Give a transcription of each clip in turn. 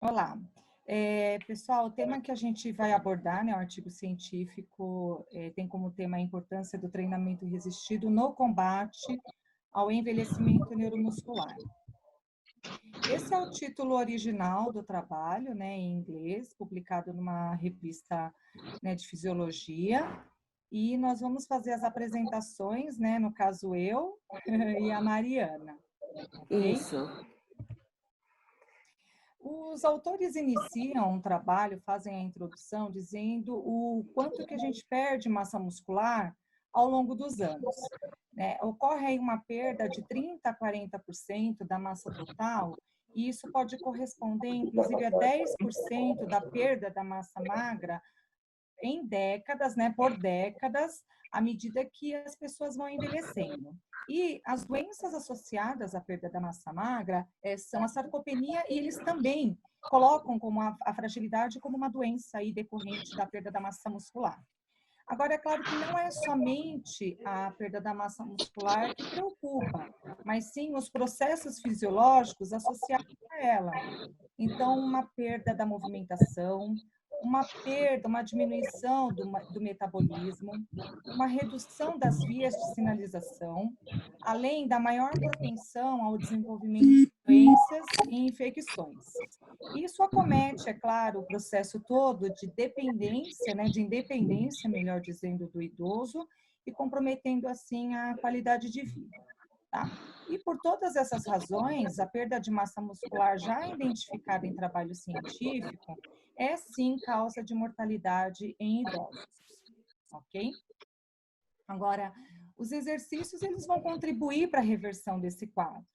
Olá. Pessoal, o tema que a gente vai abordar, né, o artigo científico, tem como tema a importância do treinamento resistido no combate ao envelhecimento neuromuscular. Esse é o título original do trabalho, né, em inglês, publicado numa revista, né, de fisiologia, e nós vamos fazer as apresentações, né, no caso eu e a Mariana, ok? Isso. Os autores iniciam um trabalho, fazem a introdução, dizendo o quanto que a gente perde massa muscular ao longo dos anos, né? Ocorre aí uma perda de 30% a 40% da massa total, e isso pode corresponder, inclusive, a 10% da perda da massa magra em décadas, né, por décadas, à medida que as pessoas vão envelhecendo. E as doenças associadas à perda da massa magra são a sarcopenia, e eles também colocam como a fragilidade como uma doença aí decorrente da perda da massa muscular. Agora, é claro que não é somente a perda da massa muscular que preocupa, mas sim os processos fisiológicos associados a ela. Então, uma perda da movimentação, uma perda, uma diminuição do metabolismo, uma redução das vias de sinalização, além da maior propensão ao desenvolvimento de doenças e infecções. Isso acomete, é claro, o processo todo de dependência, né, de independência, melhor dizendo, do idoso, e comprometendo, assim, a qualidade de vida. Tá? E por todas essas razões, a perda de massa muscular já identificada em trabalho científico é sim causa de mortalidade em idosos, ok? Agora, os exercícios eles vão contribuir para a reversão desse quadro.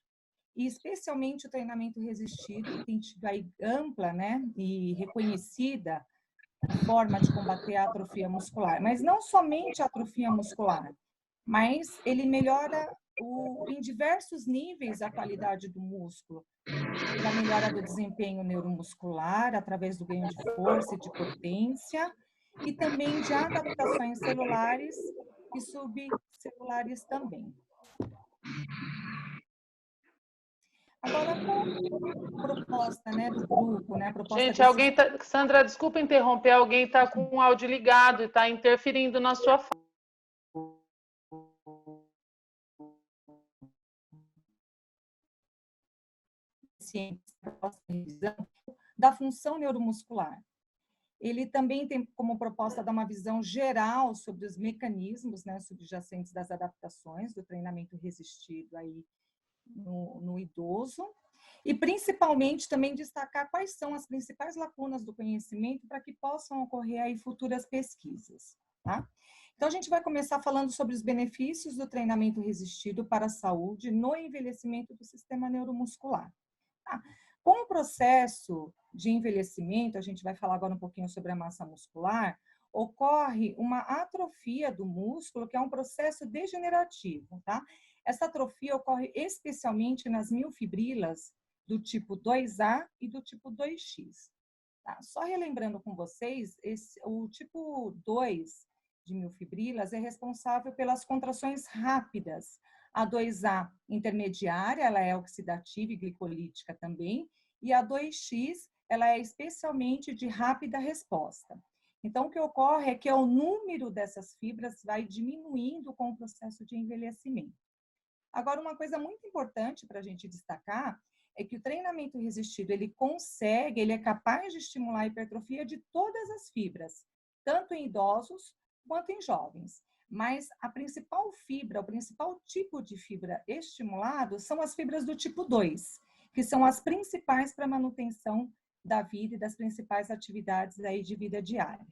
E especialmente o treinamento resistido, que tem tido aí ampla, né, e reconhecida forma de combater a atrofia muscular, mas não somente a atrofia muscular, mas ele melhora em diversos níveis a qualidade do músculo, pela melhora do desempenho neuromuscular, através do ganho de força e de potência, e também de adaptações celulares e subcelulares também. Agora, qual a proposta, né, do grupo, né, a proposta Gente, desses... alguém tá. Sandra, desculpa interromper, alguém está com o áudio ligado e está interferindo na sua fala. da função neuromuscular. Ele também tem como proposta dar uma visão geral sobre os mecanismos, né, subjacentes das adaptações do treinamento resistido aí no idoso, e principalmente também destacar quais são as principais lacunas do conhecimento para que possam ocorrer aí futuras pesquisas, tá? Então, a gente vai começar falando sobre os benefícios do treinamento resistido para a saúde no envelhecimento do sistema neuromuscular. Tá? Com o processo de envelhecimento, a gente vai falar agora um pouquinho sobre a massa muscular, ocorre uma atrofia do músculo, que é um processo degenerativo, tá? Essa atrofia ocorre especialmente nas miofibrilas do tipo 2A e do tipo 2X. Tá? Só relembrando com vocês, o tipo 2 de miofibrilas é responsável pelas contrações rápidas. A 2A intermediária, ela é oxidativa e glicolítica também, e a 2X, ela é especialmente de rápida resposta. Então, o que ocorre é que o número dessas fibras vai diminuindo com o processo de envelhecimento. Agora, uma coisa muito importante para a gente destacar é que o treinamento resistido, ele é capaz de estimular a hipertrofia de todas as fibras, tanto em idosos quanto em jovens. Mas a principal fibra, o principal tipo de fibra estimulado são as fibras do tipo 2, que são as principais para a manutenção da vida e das principais atividades aí de vida diária,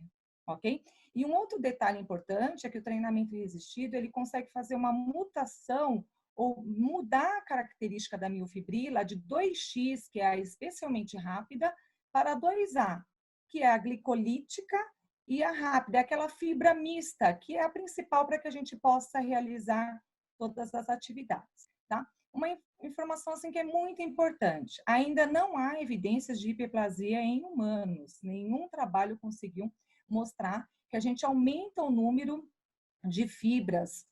ok? E um outro detalhe importante é que o treinamento resistido, ele consegue fazer uma mutação ou mudar a característica da miofibrila de 2X, que é a especialmente rápida, para 2A, que é a glicolítica, e a rápida, aquela fibra mista, que é a principal para que a gente possa realizar todas as atividades, tá? Uma informação assim que é muito importante. Ainda não há evidências de hiperplasia em humanos. Nenhum trabalho conseguiu mostrar que a gente aumenta o número de fibras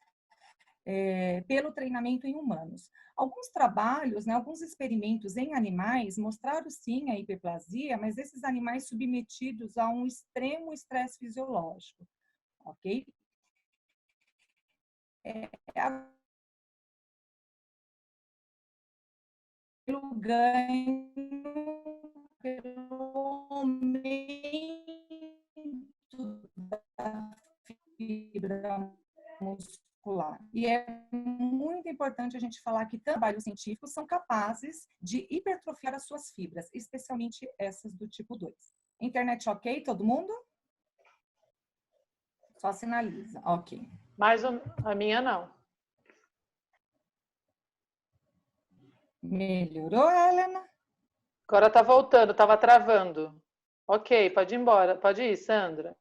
pelo treinamento em humanos. Alguns trabalhos, né, alguns experimentos em animais mostraram sim a hiperplasia, mas esses animais submetidos a um extremo estresse fisiológico, ok? Pelo ganho, pelo aumento da fibra muscular. E é muito importante a gente falar que trabalhos científicos são capazes de hipertrofiar as suas fibras, especialmente essas do tipo 2. Internet ok, todo mundo? Só sinaliza, ok. Mas a minha não. Melhorou, Helena? Agora tá voltando, tava travando. Ok, pode ir embora. Pode ir, Sandra.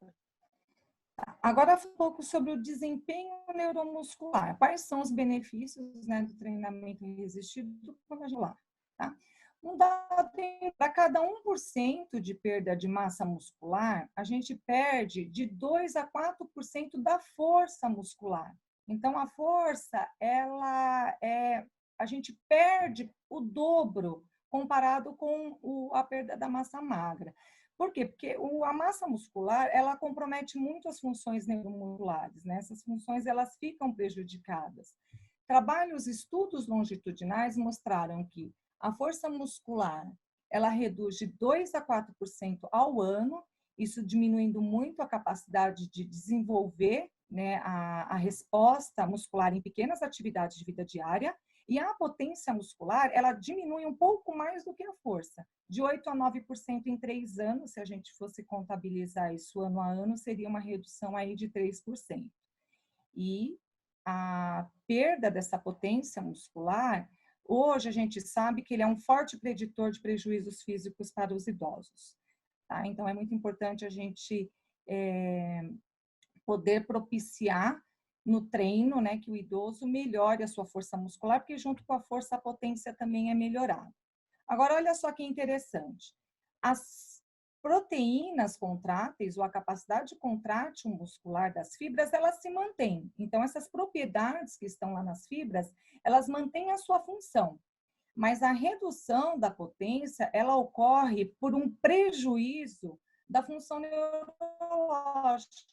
Agora, um pouco sobre o desempenho neuromuscular. Quais são os benefícios, né, do treinamento resistido quando a gente lá, tá? Um dado, para cada 1% de perda de massa muscular, a gente perde de 2 a 4% da força muscular. Então, a força, a gente perde o dobro comparado com a perda da massa magra. Por quê? Porque a massa muscular, ela compromete muito as funções neuromusculares, né? Essas funções, elas ficam prejudicadas. Estudos longitudinais mostraram que a força muscular, ela reduz de 2 a 4% ao ano, isso diminuindo muito a capacidade de desenvolver, né, a resposta muscular em pequenas atividades de vida diária, e a potência muscular, ela diminui um pouco mais do que a força, de 8 a 9% em 3 anos, se a gente fosse contabilizar isso ano a ano, seria uma redução aí de 3%. E a perda dessa potência muscular, hoje a gente sabe que ele é um forte preditor de prejuízos físicos para os idosos. Tá? Então, é muito importante a gente poder propiciar no treino, né, que o idoso melhore a sua força muscular, porque junto com a força, a potência também é melhorada. Agora, olha só que interessante. As proteínas contráteis, ou a capacidade contrátil muscular das fibras, elas se mantêm. Então, essas propriedades que estão lá nas fibras, elas mantêm a sua função. Mas a redução da potência, ela ocorre por um prejuízo da função neurológica.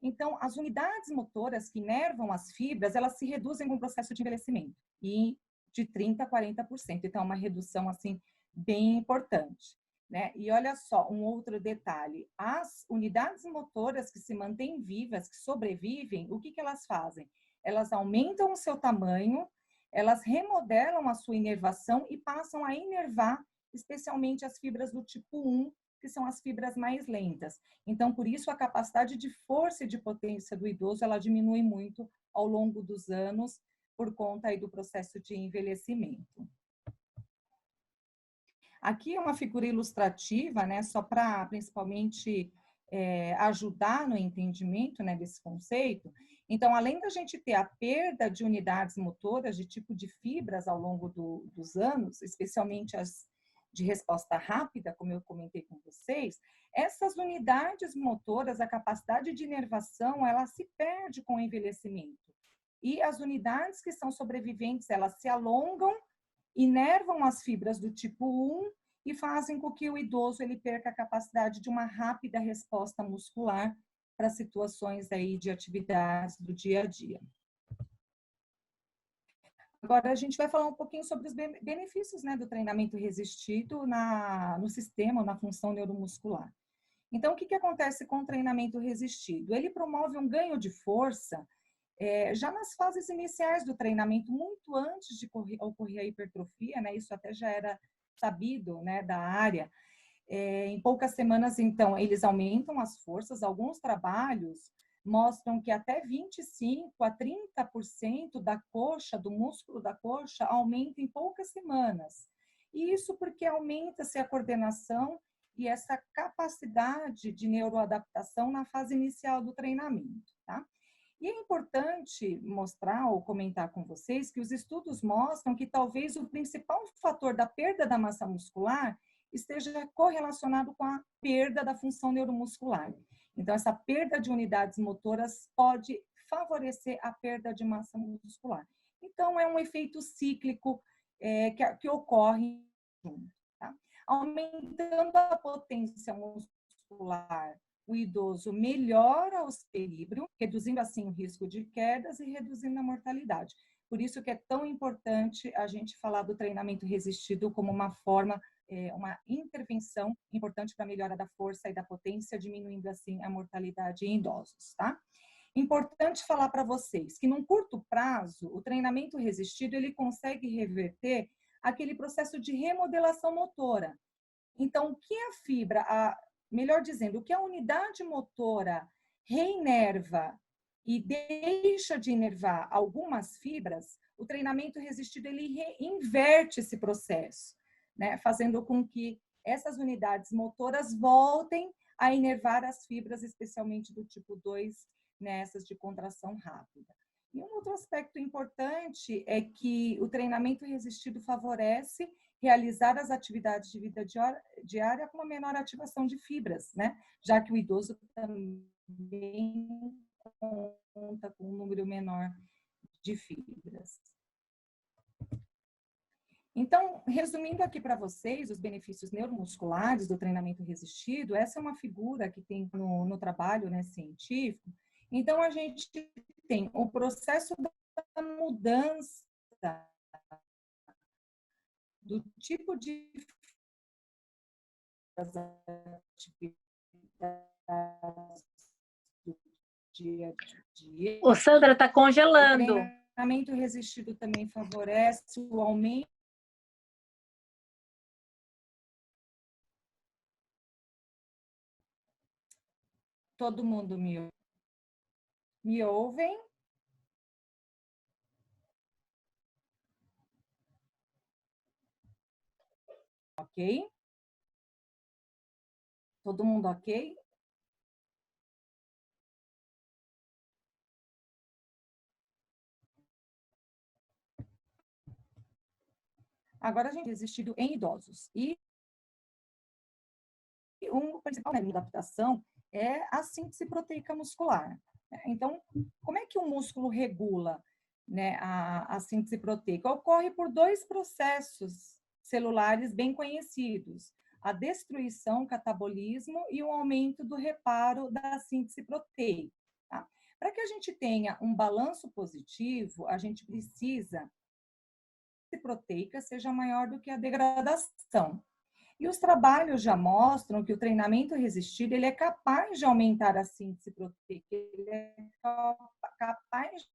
Então, as unidades motoras que inervam as fibras, elas se reduzem com o processo de envelhecimento, e de 30% a 40%. Então, é uma redução, assim, bem importante, né? E olha só, um outro detalhe. As unidades motoras que se mantêm vivas, que sobrevivem, o que elas fazem? Elas aumentam o seu tamanho, elas remodelam a sua inervação e passam a inervar, especialmente as fibras do tipo 1, que são as fibras mais lentas. Então, por isso, a capacidade de força e de potência do idoso, ela diminui muito ao longo dos anos, por conta aí do processo de envelhecimento. Aqui é uma figura ilustrativa, né, só para, principalmente, ajudar no entendimento, né, desse conceito. Então, além da gente ter a perda de unidades motoras, de tipo de fibras ao longo dos anos, especialmente as de resposta rápida, como eu comentei com vocês, essas unidades motoras, a capacidade de inervação, ela se perde com o envelhecimento. E as unidades que são sobreviventes, elas se alongam, inervam as fibras do tipo 1 e fazem com que o idoso ele perca a capacidade de uma rápida resposta muscular para situações aí de atividades do dia a dia. Agora, a gente vai falar um pouquinho sobre os benefícios, né, do treinamento resistido no sistema, na função neuromuscular. Então, o que acontece com o treinamento resistido? Ele promove um ganho de força já nas fases iniciais do treinamento, muito antes de ocorrer a hipertrofia, né, isso até já era sabido, né, da área. Em poucas semanas, então, eles aumentam as forças. Alguns trabalhos mostram que até 25% a 30% da coxa, do músculo da coxa, aumenta em poucas semanas. E isso porque aumenta-se a coordenação e essa capacidade de neuroadaptação na fase inicial do treinamento, tá? E é importante mostrar ou comentar com vocês que os estudos mostram que talvez o principal fator da perda da massa muscular esteja correlacionado com a perda da função neuromuscular. Então, essa perda de unidades motoras pode favorecer a perda de massa muscular. Então, é um efeito cíclico que ocorre, tá? Aumentando a potência muscular, o idoso melhora o seu equilíbrio, reduzindo assim o risco de quedas e reduzindo a mortalidade. Por isso que é tão importante a gente falar do treinamento resistido como uma forma, uma intervenção importante para a melhora da força e da potência, diminuindo assim a mortalidade em idosos, tá? Importante falar para vocês que num curto prazo, o treinamento resistido ele consegue reverter aquele processo de remodelação motora. Então, o que a fibra, melhor dizendo, o que a unidade motora reinerva e deixa de inervar algumas fibras, o treinamento resistido ele inverte esse processo, né? Fazendo com que essas unidades motoras voltem a inervar as fibras, especialmente do tipo 2, nessas de contração rápida. E um outro aspecto importante é que o treinamento resistido favorece realizar as atividades de vida diária com uma menor ativação de fibras, né? Já que o idoso também conta com um número menor de fibras. Então, resumindo aqui para vocês os benefícios neuromusculares do treinamento resistido, essa é uma figura que tem no trabalho, né, científico. Então, a gente tem o processo da mudança do tipo de atividades do dia a dia. Ô, Sandra, está congelando. O treinamento resistido também favorece o aumento. Todo mundo me ouvem? Ok? Todo mundo ok? Agora, a gente tem resistido em idosos. E um principal mecanismo de adaptação é a síntese proteica muscular. Então, como é que o músculo regula, né, a síntese proteica? Ocorre por dois processos celulares bem conhecidos: a destruição, o catabolismo e o aumento do reparo da síntese proteica. Tá? Para que a gente tenha um balanço positivo, a gente precisa que a proteica seja maior do que a degradação. E os trabalhos já mostram que o treinamento resistido ele é capaz de aumentar a síntese proteica, ele é capaz,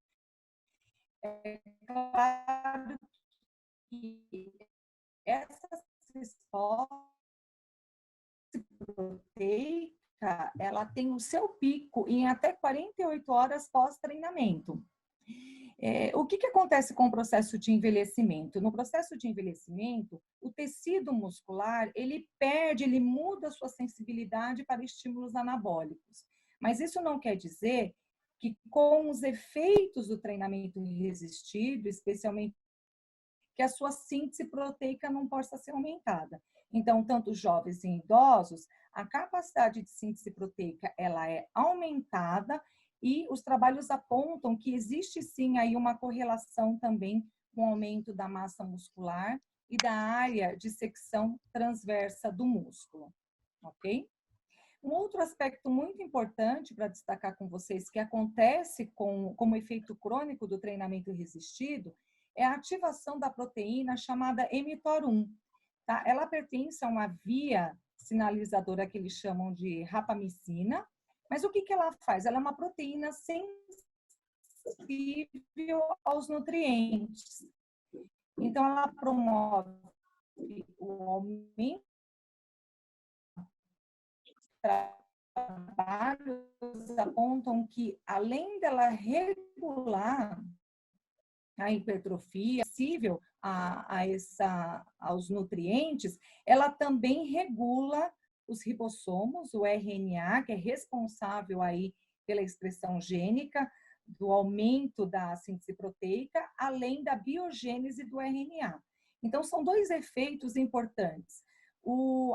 claro que essa resposta proteica, ela tem o seu pico em até 48 horas pós-treinamento. O que acontece com o processo de envelhecimento? No processo de envelhecimento, o tecido muscular, ele muda a sua sensibilidade para estímulos anabólicos. Mas isso não quer dizer que com os efeitos do treinamento resistido, especialmente, que a sua síntese proteica não possa ser aumentada. Então, tanto jovens e idosos, a capacidade de síntese proteica, ela é aumentada. E os trabalhos apontam que existe sim aí uma correlação também com o aumento da massa muscular e da área de secção transversa do músculo, ok? Um outro aspecto muito importante para destacar com vocês que acontece como efeito crônico do treinamento resistido é a ativação da proteína chamada mTOR1. Tá? Ela pertence a uma via sinalizadora que eles chamam de rapamicina. Mas o que ela faz? Ela é uma proteína sensível aos nutrientes. Então, ela promove o aumento trabalhos apontam que, além dela regular a hipertrofia sensível aos nutrientes, ela também regula os ribossomos, o RNA, que é responsável aí pela expressão gênica, do aumento da síntese proteica, além da biogênese do RNA. Então, são dois efeitos importantes.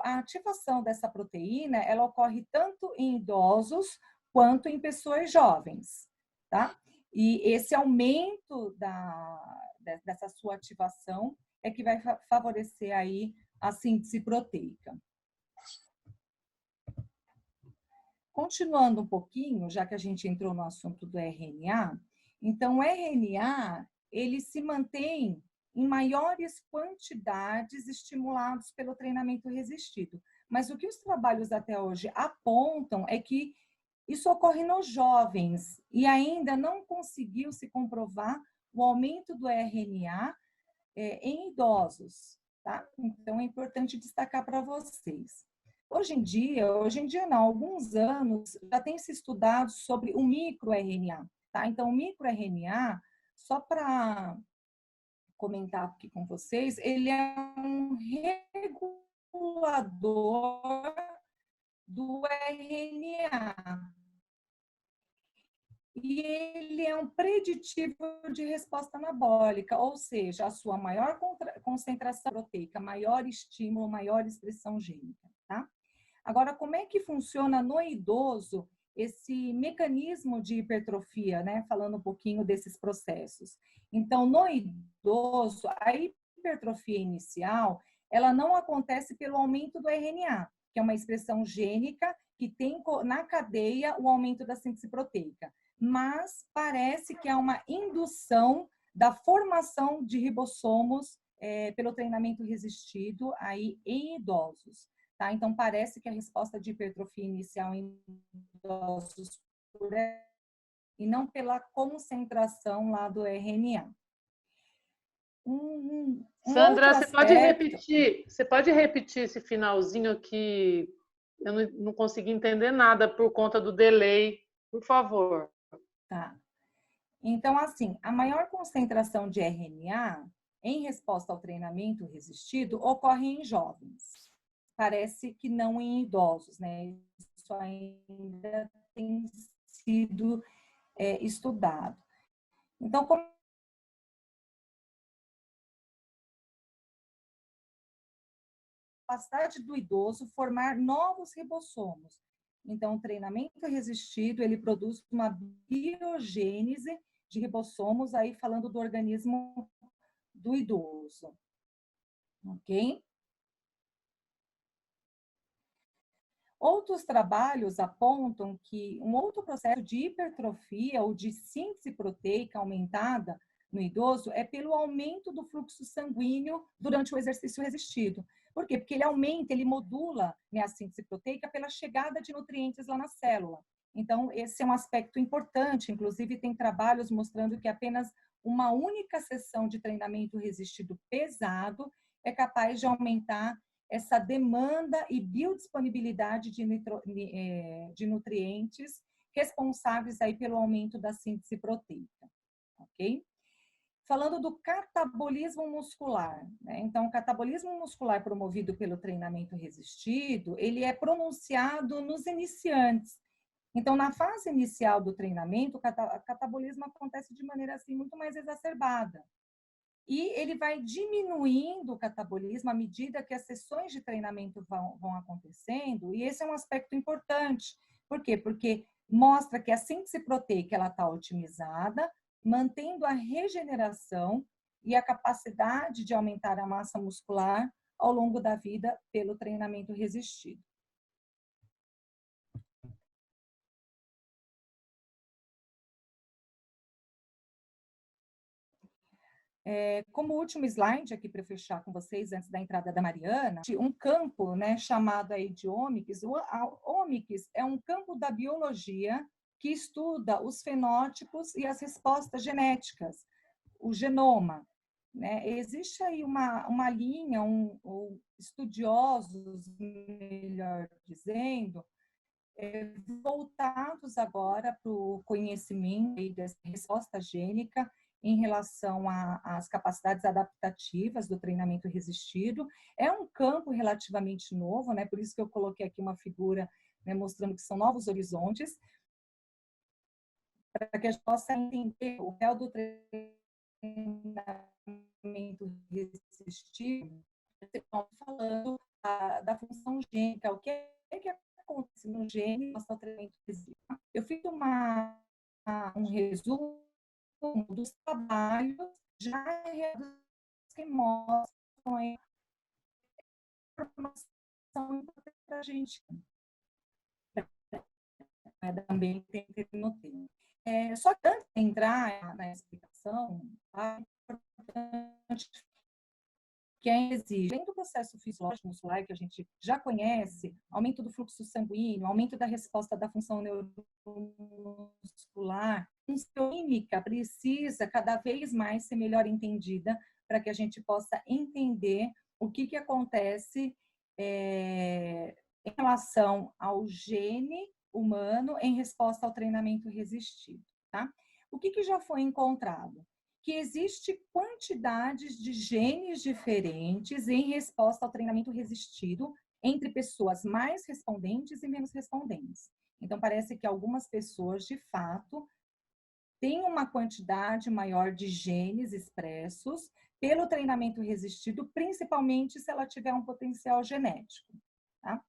A ativação dessa proteína, ela ocorre tanto em idosos quanto em pessoas jovens, tá? E esse aumento dessa sua ativação é que vai favorecer aí a síntese proteica. Continuando um pouquinho, já que a gente entrou no assunto do RNA, então o RNA, ele se mantém em maiores quantidades estimulados pelo treinamento resistido. Mas o que os trabalhos até hoje apontam é que isso ocorre nos jovens e ainda não conseguiu se comprovar o aumento do RNA em idosos, tá? Então é importante destacar para vocês. Hoje em dia não, há alguns anos, já tem se estudado sobre o microRNA, tá? Então, o microRNA, só para comentar aqui com vocês, ele é um regulador do RNA. E ele é um preditivo de resposta anabólica, ou seja, a sua maior concentração proteica, maior estímulo, maior expressão gênica, tá? Agora, como é que funciona no idoso esse mecanismo de hipertrofia, né? Falando um pouquinho desses processos. Então, no idoso, a hipertrofia inicial, ela não acontece pelo aumento do RNA, que é uma expressão gênica que tem na cadeia o aumento da síntese proteica. Mas parece que há uma indução da formação de ribossomos pelo treinamento resistido aí em idosos. Tá? Então, parece que a resposta de hipertrofia inicial em idosos e não pela concentração lá do RNA. Sandra, você pode repetir esse finalzinho que eu não consegui entender nada por conta do delay, por favor. Tá. Então, assim, a maior concentração de RNA em resposta ao treinamento resistido ocorre em jovens. Parece que não em idosos, né? Isso ainda tem sido estudado. Então, como a capacidade do idoso formar novos ribossomos. Então, o treinamento resistido, ele produz uma biogênese de ribossomos, aí falando do organismo do idoso. Ok? Outros trabalhos apontam que um outro processo de hipertrofia ou de síntese proteica aumentada no idoso é pelo aumento do fluxo sanguíneo durante o exercício resistido. Por quê? Porque ele aumenta, ele modula, né, a síntese proteica pela chegada de nutrientes lá na célula. Então, esse é um aspecto importante. Inclusive, tem trabalhos mostrando que apenas uma única sessão de treinamento resistido pesado é capaz de aumentar essa demanda e biodisponibilidade de nutrientes responsáveis aí pelo aumento da síntese proteica, ok? Falando do catabolismo muscular, né? Então, o catabolismo muscular promovido pelo treinamento resistido, ele é pronunciado nos iniciantes. Então, na fase inicial do treinamento, o catabolismo acontece de maneira assim muito mais exacerbada. E ele vai diminuindo o catabolismo à medida que as sessões de treinamento vão acontecendo, e esse é um aspecto importante. Por quê? Porque mostra que a síntese proteica está otimizada, mantendo a regeneração e a capacidade de aumentar a massa muscular ao longo da vida pelo treinamento resistido. Como último slide aqui para fechar com vocês, antes da entrada da Mariana, um campo, né, chamado aí de Omics. O Omics é um campo da biologia que estuda os fenótipos e as respostas genéticas, o genoma. Né? Existe aí uma linha, estudiosos, melhor dizendo, voltados agora para o conhecimento dessa resposta gênica em relação às capacidades adaptativas do treinamento resistido. É um campo relativamente novo, né? Por isso que eu coloquei aqui uma figura, né, mostrando que são novos horizontes, para que a gente possa entender o real do treinamento resistido, falando da função gênica, o que acontece no gene no treinamento resistido. Eu fiz um resumo dos trabalhos já realizados que mostram a informação importante para a gente. Também tem que ter no tema. Só que antes de entrar na explicação, é importante que ainda exige, além do processo fisiológico muscular que a gente já conhece, aumento do fluxo sanguíneo, aumento da resposta da função neuromuscular, a química precisa cada vez mais ser melhor entendida para que a gente possa entender o que acontece em relação ao gene humano em resposta ao treinamento resistido, tá? O que já foi encontrado? Que existe quantidades de genes diferentes em resposta ao treinamento resistido entre pessoas mais respondentes e menos respondentes. Então, parece que algumas pessoas, de fato, têm uma quantidade maior de genes expressos pelo treinamento resistido, principalmente se ela tiver um potencial genético, tá?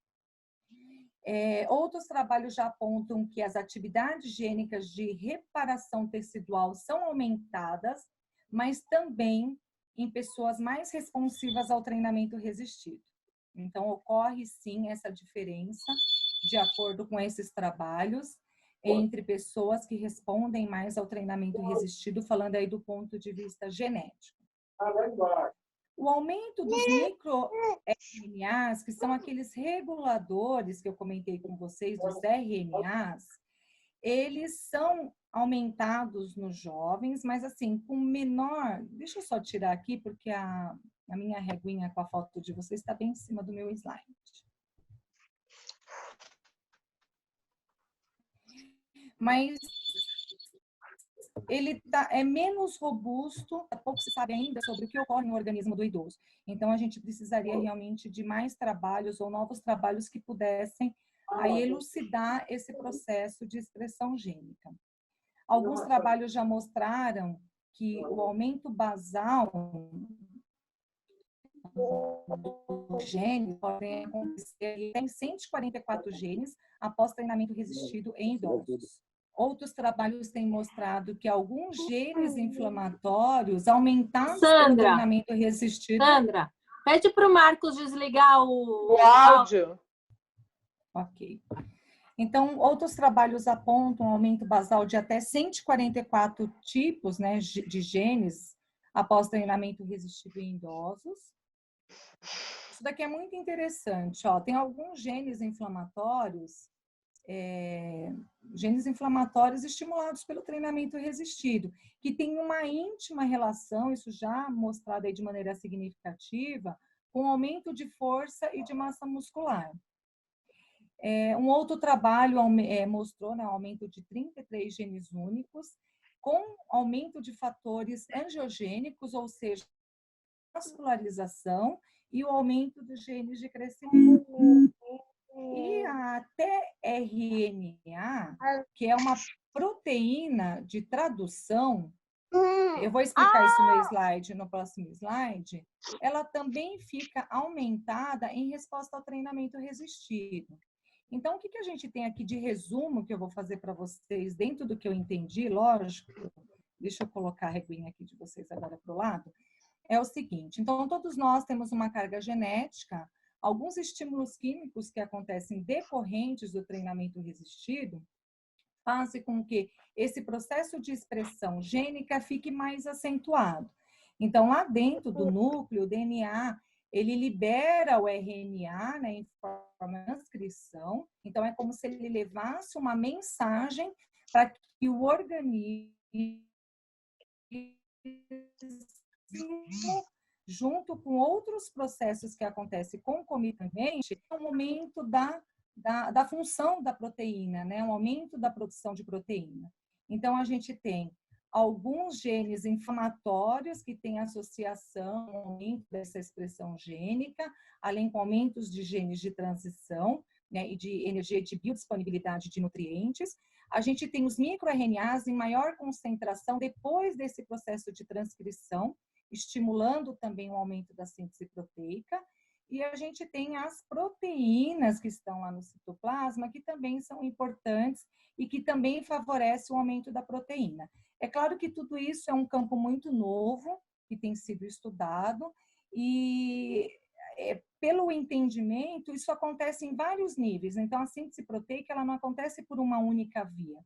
Outros trabalhos já apontam que as atividades gênicas de reparação tecidual são aumentadas, mas também em pessoas mais responsivas ao treinamento resistido. Então, ocorre sim essa diferença, de acordo com esses trabalhos, entre pessoas que respondem mais ao treinamento resistido, falando aí do ponto de vista genético. O aumento dos microRNAs, que são aqueles reguladores que eu comentei com vocês, dos RNAs, eles são aumentados nos jovens, mas assim, com menor... Deixa eu só tirar aqui, porque a minha reguinha com a foto de vocês está bem em cima do meu slide. Mas ele é menos robusto, pouco se sabe ainda sobre o que ocorre no organismo do idoso. Então, a gente precisaria realmente de mais trabalhos ou novos trabalhos que pudessem aí elucidar esse processo de expressão gênica. Alguns trabalhos já mostraram que o aumento basal do gene pode acontecer em 144 genes após treinamento resistido em idosos. Outros trabalhos têm mostrado que alguns genes inflamatórios aumentados pelo treinamento resistido... Sandra, pede para o Marcos desligar o áudio. Ok. Então, outros trabalhos apontam um aumento basal de até 144 tipos, né, de genes após treinamento resistido em idosos. Isso daqui é muito interessante. Ó, tem alguns genes inflamatórios estimulados pelo treinamento resistido, que tem uma íntima relação, isso já mostrado aí de maneira significativa, com aumento de força e de massa muscular. Um outro trabalho mostrou, né, aumento de 33 genes únicos, com aumento de fatores angiogênicos, ou seja, vascularização e o aumento dos genes de crescimento. E a tRNA, que é uma proteína de tradução, eu vou explicar isso no próximo slide, ela também fica aumentada em resposta ao treinamento resistido. Então, o que a gente tem aqui de resumo que eu vou fazer para vocês, dentro do que eu entendi, lógico, deixa eu colocar a reguinha aqui de vocês agora para o lado, é o seguinte: então, todos nós temos uma carga genética, alguns estímulos químicos que acontecem decorrentes do treinamento resistido fazem com que esse processo de expressão gênica fique mais acentuado. Então, lá dentro do núcleo, o DNA, ele libera o RNA, né, em forma de transcrição. Então, é como se ele levasse uma mensagem para que o organismo, junto com outros processos que acontecem concomitantemente, é o momento da função da proteína, né? Um aumento da produção de proteína. Então, a gente tem alguns genes inflamatórios que têm associação ao aumento dessa expressão gênica, além com aumentos de genes de transição, né, e de energia de biodisponibilidade de nutrientes. A gente tem os microRNAs em maior concentração depois desse processo de transcrição, estimulando também o aumento da síntese proteica. E a gente tem as proteínas que estão lá no citoplasma, que também são importantes e que também favorecem o aumento da proteína. É claro que tudo isso é um campo muito novo, que tem sido estudado, e pelo entendimento, isso acontece em vários níveis. Então, a síntese proteica ela não acontece por uma única via,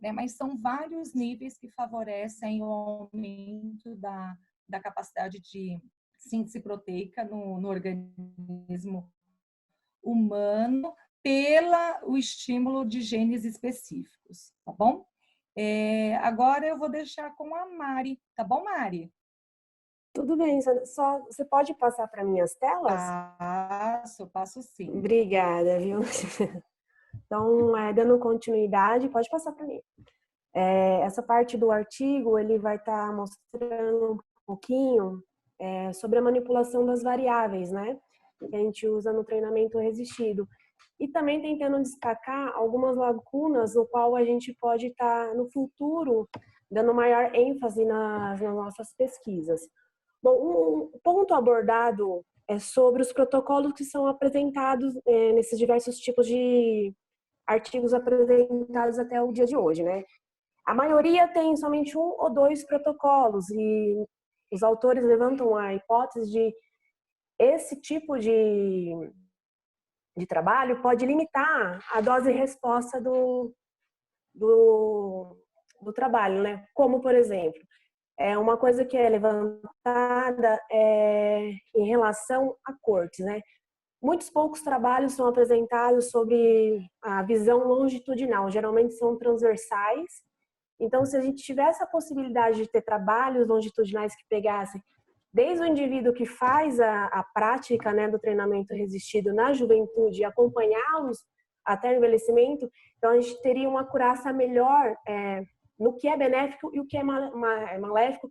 né? Mas são vários níveis que favorecem o aumento da capacidade de síntese proteica no organismo humano pelo estímulo de genes específicos, tá bom? Agora eu vou deixar com a Mari, tá bom, Mari? Tudo bem, só você pode passar para minhas telas? Passo sim. Obrigada, viu? Então, dando continuidade, pode passar para mim. Essa parte do artigo, ele vai estar mostrando um pouquinho sobre a manipulação das variáveis, né? Que a gente usa no treinamento resistido. E também tentando destacar algumas lacunas no qual a gente pode estar, no futuro, dando maior ênfase nas nossas pesquisas. Bom, um ponto abordado é sobre os protocolos que são apresentados nesses diversos tipos de artigos apresentados até o dia de hoje, né? A maioria tem somente 1 ou 2 protocolos e os autores levantam a hipótese de esse tipo de trabalho pode limitar a dose e resposta do trabalho, né? Como, por exemplo, uma coisa que é levantada em relação a cortes, né? Muitos poucos trabalhos são apresentados sobre a visão longitudinal, geralmente são transversais. Então, se a gente tivesse a possibilidade de ter trabalhos longitudinais que pegassem desde o indivíduo que faz a prática, né, do treinamento resistido na juventude e acompanhá-los até o envelhecimento, então a gente teria uma acurácia melhor no que é benéfico e o que é maléfico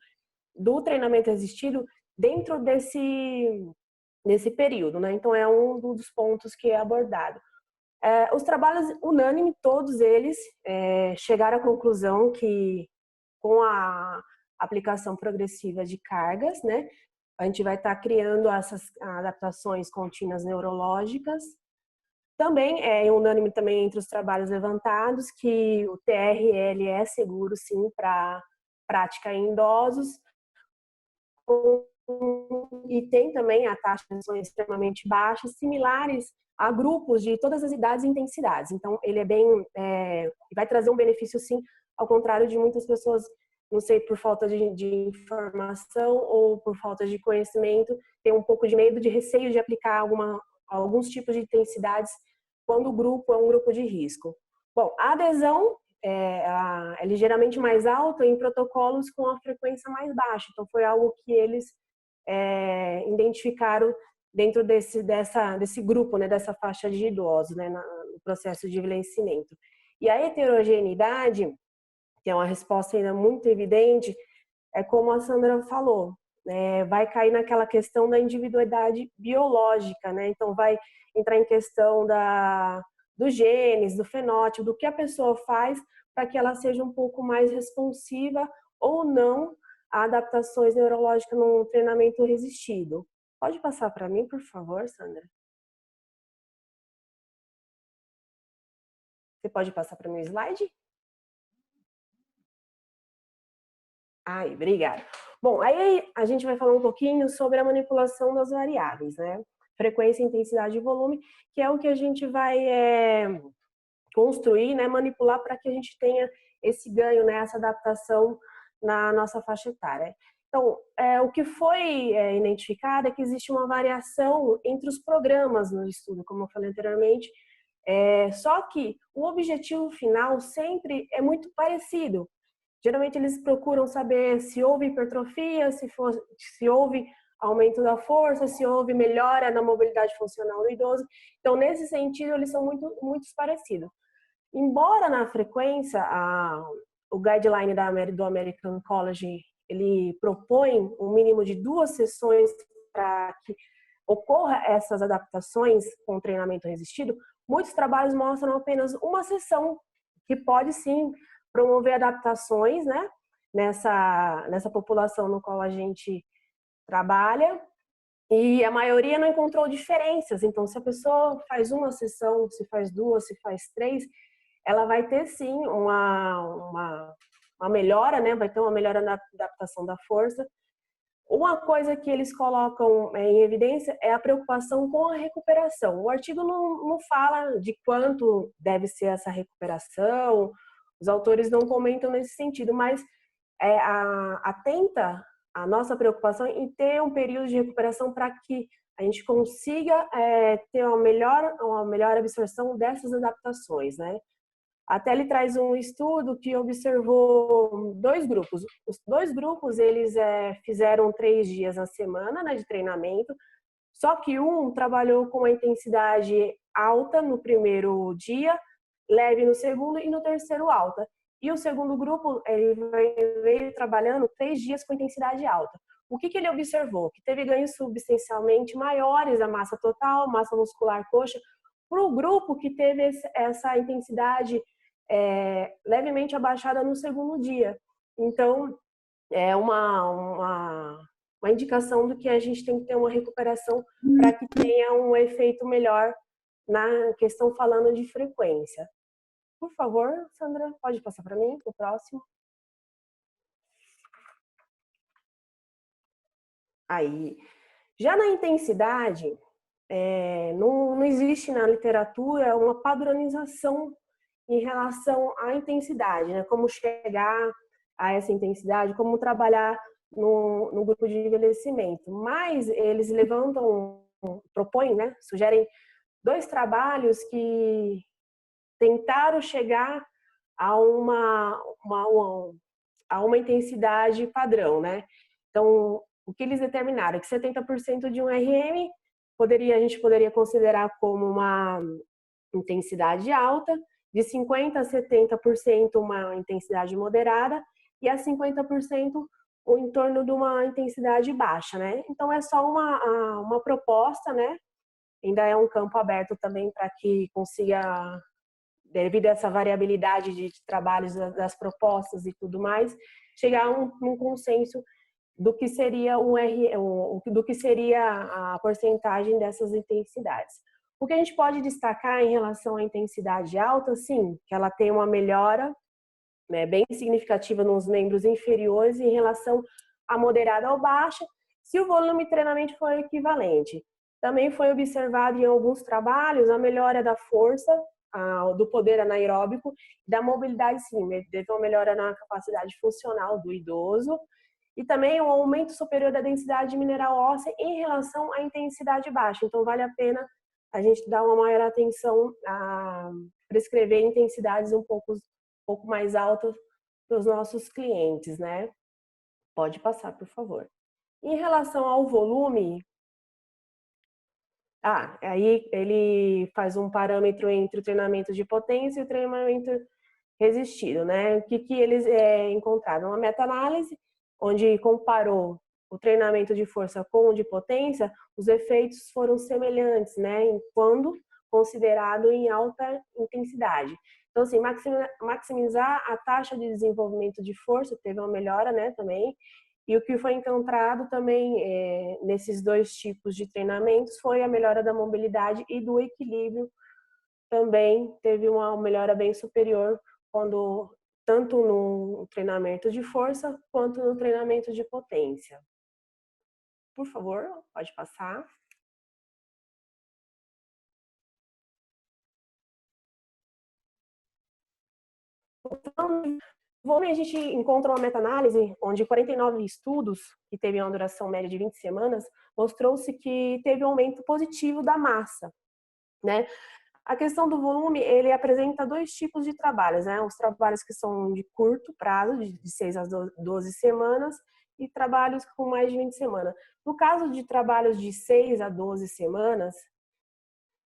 do treinamento resistido dentro desse período, né? Então é um dos pontos que é abordado. Os trabalhos unânimes, todos eles chegaram à conclusão que com a aplicação progressiva de cargas, né, a gente vai estar criando essas adaptações contínuas neurológicas. Também é unânime também entre os trabalhos levantados que o TRL é seguro, sim, para prática em idosos. E tem também a taxa de lesões extremamente baixas, similares a grupos de todas as idades e intensidades. Então, ele vai trazer um benefício, sim, ao contrário de muitas pessoas, não sei, por falta de informação ou por falta de conhecimento, tem um pouco de medo, de receio de aplicar alguns tipos de intensidades quando o grupo é um grupo de risco. Bom, a adesão é ligeiramente mais alta em protocolos com a frequência mais baixa. Então, foi algo que eles identificaram dentro desse grupo, né, dessa faixa de idosos, né, no processo de envelhecimento. E a heterogeneidade, que é uma resposta ainda muito evidente, é como a Sandra falou, vai cair naquela questão da individualidade biológica, né? Então vai entrar em questão dos genes, do fenótipo, do que a pessoa faz para que ela seja um pouco mais responsiva ou não a adaptações neurológicas no treinamento resistido. Pode passar para mim, por favor, Sandra? Você pode passar para mim o slide? Ai, obrigada. Bom, aí a gente vai falar um pouquinho sobre a manipulação das variáveis, né? Frequência, intensidade e volume, que é o que a gente vai construir, né? Manipular para que a gente tenha esse ganho, né? Essa adaptação na nossa faixa etária. Então, o que foi identificado é que existe uma variação entre os programas no estudo, como eu falei anteriormente, só que o objetivo final sempre é muito parecido. Geralmente eles procuram saber se houve hipertrofia, se houve aumento da força, se houve melhora na mobilidade funcional do idoso. Então, nesse sentido, eles são muito parecidos. Embora na frequência, o guideline do American College, ele propõe um mínimo de 2 sessões para que ocorra essas adaptações com o treinamento resistido, muitos trabalhos mostram apenas uma sessão, que pode sim promover adaptações, né, nessa população no qual a gente trabalha. E a maioria não encontrou diferenças. Então, se a pessoa faz uma sessão, se faz duas, se faz três, ela vai ter sim uma melhora, né? Vai ter uma melhora na adaptação da força. Uma coisa que eles colocam em evidência é a preocupação com a recuperação. O artigo não fala de quanto deve ser essa recuperação, os autores não comentam nesse sentido, mas atenta a nossa preocupação em ter um período de recuperação para que a gente consiga ter uma melhor absorção dessas adaptações, né? Até ele traz um estudo que observou dois grupos. Os dois grupos, eles fizeram 3 dias na semana, né, de treinamento, só que um trabalhou com uma intensidade alta no primeiro dia, leve no segundo e no terceiro alta. E o segundo grupo, ele veio trabalhando 3 dias com intensidade alta. O que ele observou? Que teve ganhos substancialmente maiores da massa total, massa muscular coxa, para o grupo que teve essa intensidade levemente abaixada no segundo dia. Então, é uma indicação do que a gente tem que ter uma recuperação para que tenha um efeito melhor na questão falando de frequência. Por favor, Sandra, pode passar para mim, o próximo. Aí, já na intensidade, não existe na literatura uma padronização em relação à intensidade, né? Como chegar a essa intensidade, como trabalhar no grupo de envelhecimento. Mas eles propõem, né? Sugerem 2 trabalhos que tentaram chegar a uma intensidade padrão, né? Então, o que eles determinaram? Que 70% de um RM a gente poderia considerar como uma intensidade alta, de 50% a 70% uma intensidade moderada e a 50% em torno de uma intensidade baixa, né? Então, é só uma proposta, né? Ainda é um campo aberto também para que consiga, devido a essa variabilidade de trabalhos das propostas e tudo mais, chegar a um consenso do que seria do que seria a porcentagem dessas intensidades. O que a gente pode destacar em relação à intensidade alta, sim, que ela tem uma melhora, né, bem significativa nos membros inferiores em relação à moderada ou baixa, se o volume de treinamento for equivalente. Também foi observado em alguns trabalhos a melhora da força, do poder anaeróbico, da mobilidade, sim, teve uma melhora na capacidade funcional do idoso, e também um aumento superior da densidade mineral óssea em relação à intensidade baixa. Então, vale a pena a gente dar uma maior atenção a prescrever intensidades um pouco mais altas para os nossos clientes, né? Pode passar, por favor. Em relação ao volume, aí ele faz um parâmetro entre o treinamento de potência e o treinamento resistido, né? O que eles encontraram? Uma meta-análise, onde comparou o treinamento de força com o de potência, os efeitos foram semelhantes, né? Quando considerado em alta intensidade. Então, assim, maximizar a taxa de desenvolvimento de força, teve uma melhora, né, também. E o que foi encontrado também nesses 2 tipos de treinamentos foi a melhora da mobilidade e do equilíbrio. Também teve uma melhora bem superior tanto no treinamento de força quanto no treinamento de potência. Por favor, pode passar. Então, volume, a gente encontra uma meta-análise onde 49 estudos, que teve uma duração média de 20 semanas, mostrou-se que teve um aumento positivo da massa, né? A questão do volume, ele apresenta 2 tipos de trabalhos, né? Os trabalhos que são de curto prazo, de 6 a 12 semanas, e trabalhos com mais de 20 semanas. No caso de trabalhos de 6 a 12 semanas,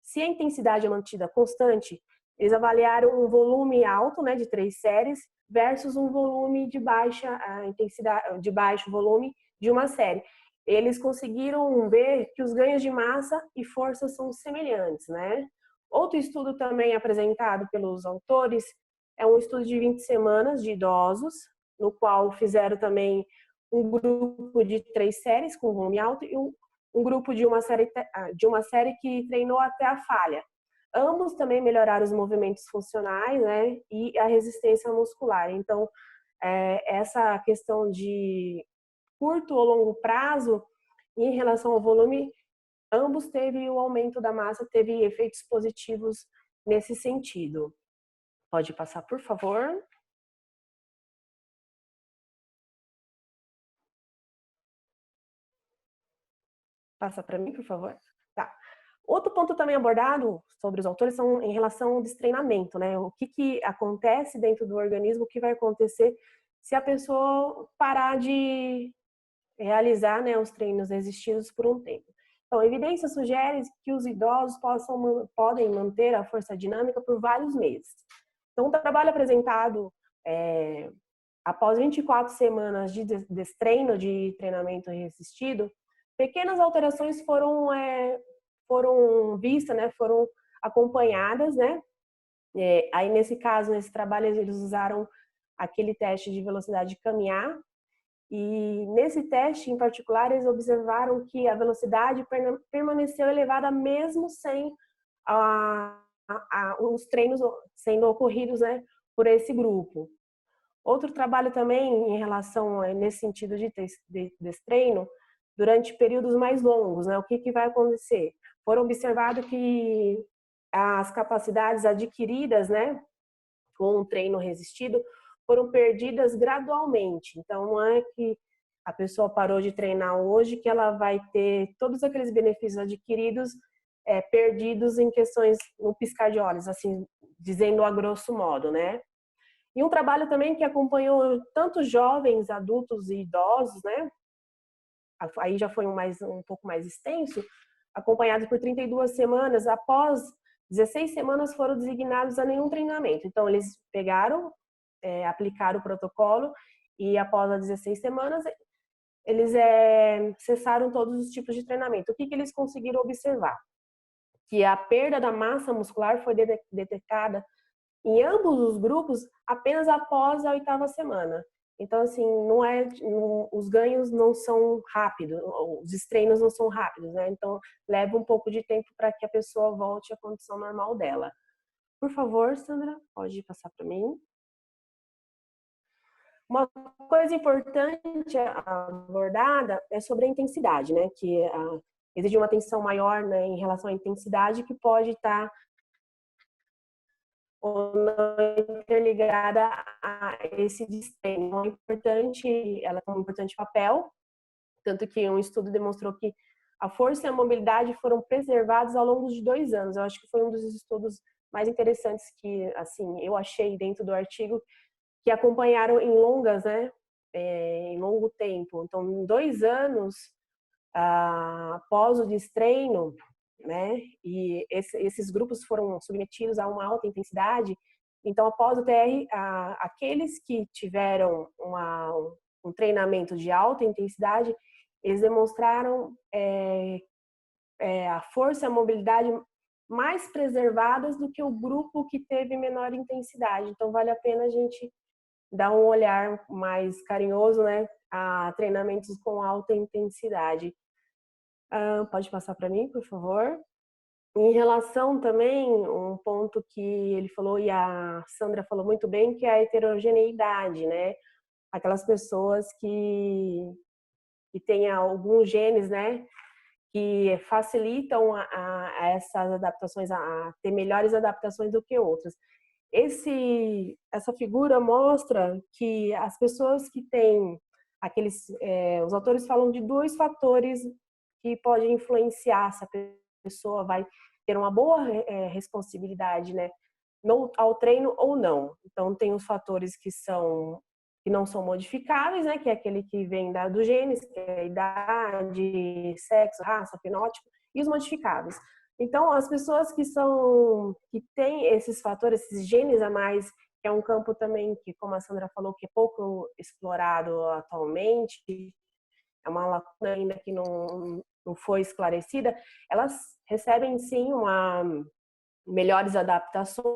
se a intensidade é mantida constante, eles avaliaram um volume alto, né, de 3 séries, versus um volume de baixa intensidade, de baixo volume de uma série. Eles conseguiram ver que os ganhos de massa e força são semelhantes, né? Outro estudo também apresentado pelos autores é um estudo de 20 semanas de idosos, no qual fizeram também um grupo de 3 séries com volume alto e um grupo de uma série que treinou até a falha. Ambos também melhoraram os movimentos funcionais, né, e a resistência muscular. Então, essa questão de curto ou longo prazo, em relação ao volume, ambos teve o aumento da massa, teve efeitos positivos nesse sentido. Pode passar, por favor. Passa para mim, por favor. Tá. Outro ponto também abordado sobre os autores são em relação ao destreinamento, né? O que acontece dentro do organismo, o que vai acontecer se a pessoa parar de realizar, né, os treinos existidos por um tempo. Então, a evidência sugere que os idosos podem manter a força dinâmica por vários meses. Então, o trabalho apresentado após 24 semanas de destreino, de treinamento resistido, pequenas alterações foram vistas, né, foram acompanhadas, né? Aí, nesse caso, nesse trabalho, eles usaram aquele teste de velocidade de caminhar, e nesse teste em particular, eles observaram que a velocidade permaneceu elevada mesmo sem os treinos sendo ocorridos, né, por esse grupo. Outro trabalho também em relação nesse sentido de treino, durante períodos mais longos, né, o que vai acontecer? Foram observados que as capacidades adquiridas, né, com o treino resistido, foram perdidas gradualmente. Então, não é que a pessoa parou de treinar hoje que ela vai ter todos aqueles benefícios adquiridos perdidos em questões no piscar de olhos, assim, dizendo a grosso modo, né? E um trabalho também que acompanhou tanto jovens, adultos e idosos, né? Aí já foi um pouco mais extenso, acompanhados por 32 semanas. Após 16 semanas foram designados a nenhum treinamento. Então, eles pegaram, aplicaram o protocolo e após as 16 semanas, eles cessaram todos os tipos de treinamento. O que eles conseguiram observar? Que a perda da massa muscular foi detectada em ambos os grupos apenas após a 8ª semana. Então, assim, os ganhos não são rápidos, os treinos não são rápidos, né? Então, leva um pouco de tempo para que a pessoa volte à condição normal dela. Por favor, Sandra, pode passar para mim. Uma coisa importante abordada é sobre a intensidade, né? Que exige uma atenção maior, né, em relação à intensidade, que pode estar ou não interligada a esse desempenho. Ela tem um importante papel, tanto que um estudo demonstrou que a força e a mobilidade foram preservados ao longo de 2 anos. Eu acho que foi um dos estudos mais interessantes que, assim, eu achei dentro do artigo, que acompanharam em em longo tempo. Então, em 2 anos, após o destreino, né, e esses grupos foram submetidos a uma alta intensidade. Então, após o TR, aqueles que tiveram um treinamento de alta intensidade, eles demonstraram a força e a mobilidade mais preservadas do que o grupo que teve menor intensidade. Então, vale a pena a gente dar um olhar mais carinhoso, né, a treinamentos com alta intensidade. Pode passar para mim, por favor. Em relação também, um ponto que ele falou e a Sandra falou muito bem, que é a heterogeneidade, né? Aquelas pessoas que têm alguns genes, né, que facilitam a essas adaptações, a ter melhores adaptações do que outras. Essa figura mostra que as pessoas que têm os autores falam de 2 fatores que podem influenciar se a pessoa vai ter uma boa responsibilidade, né, ao treino ou não. Então, tem os fatores que não são modificáveis, né, que é aquele que vem dos genes, que é a idade, sexo, raça, fenótipo, e os modificáveis. Então, as pessoas que têm esses fatores, esses genes a mais, que é um campo também que, como a Sandra falou, que é pouco explorado atualmente, é uma lacuna ainda que não foi esclarecida, elas recebem sim melhores adaptações,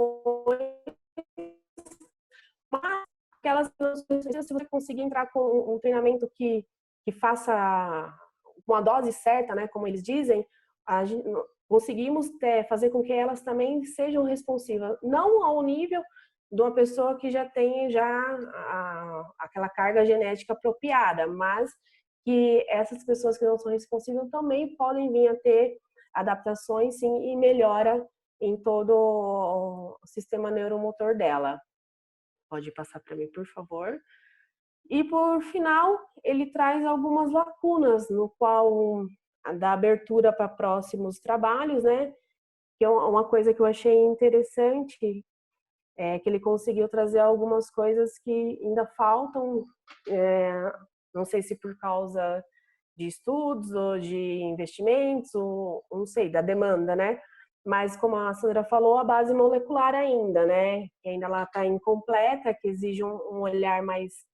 mas aquelas, se você conseguir entrar com um treinamento que faça com a dose certa, né, como eles dizem, conseguimos fazer com que elas também sejam responsivas, não ao nível de uma pessoa que já tem aquela carga genética apropriada, mas que essas pessoas que não são responsivas também podem vir a ter adaptações, sim, e melhora em todo o sistema neuromotor dela. Pode passar para mim, por favor. E, por final, ele traz algumas lacunas, no qual dá abertura para próximos trabalhos, né? Que é uma coisa que eu achei interessante, que ele conseguiu trazer algumas coisas que ainda faltam, não sei se por causa de estudos ou de investimentos, ou não sei, da demanda, né? Mas, como a Sandra falou, a base molecular ainda, né? Que ainda ela está incompleta, que exige um olhar mais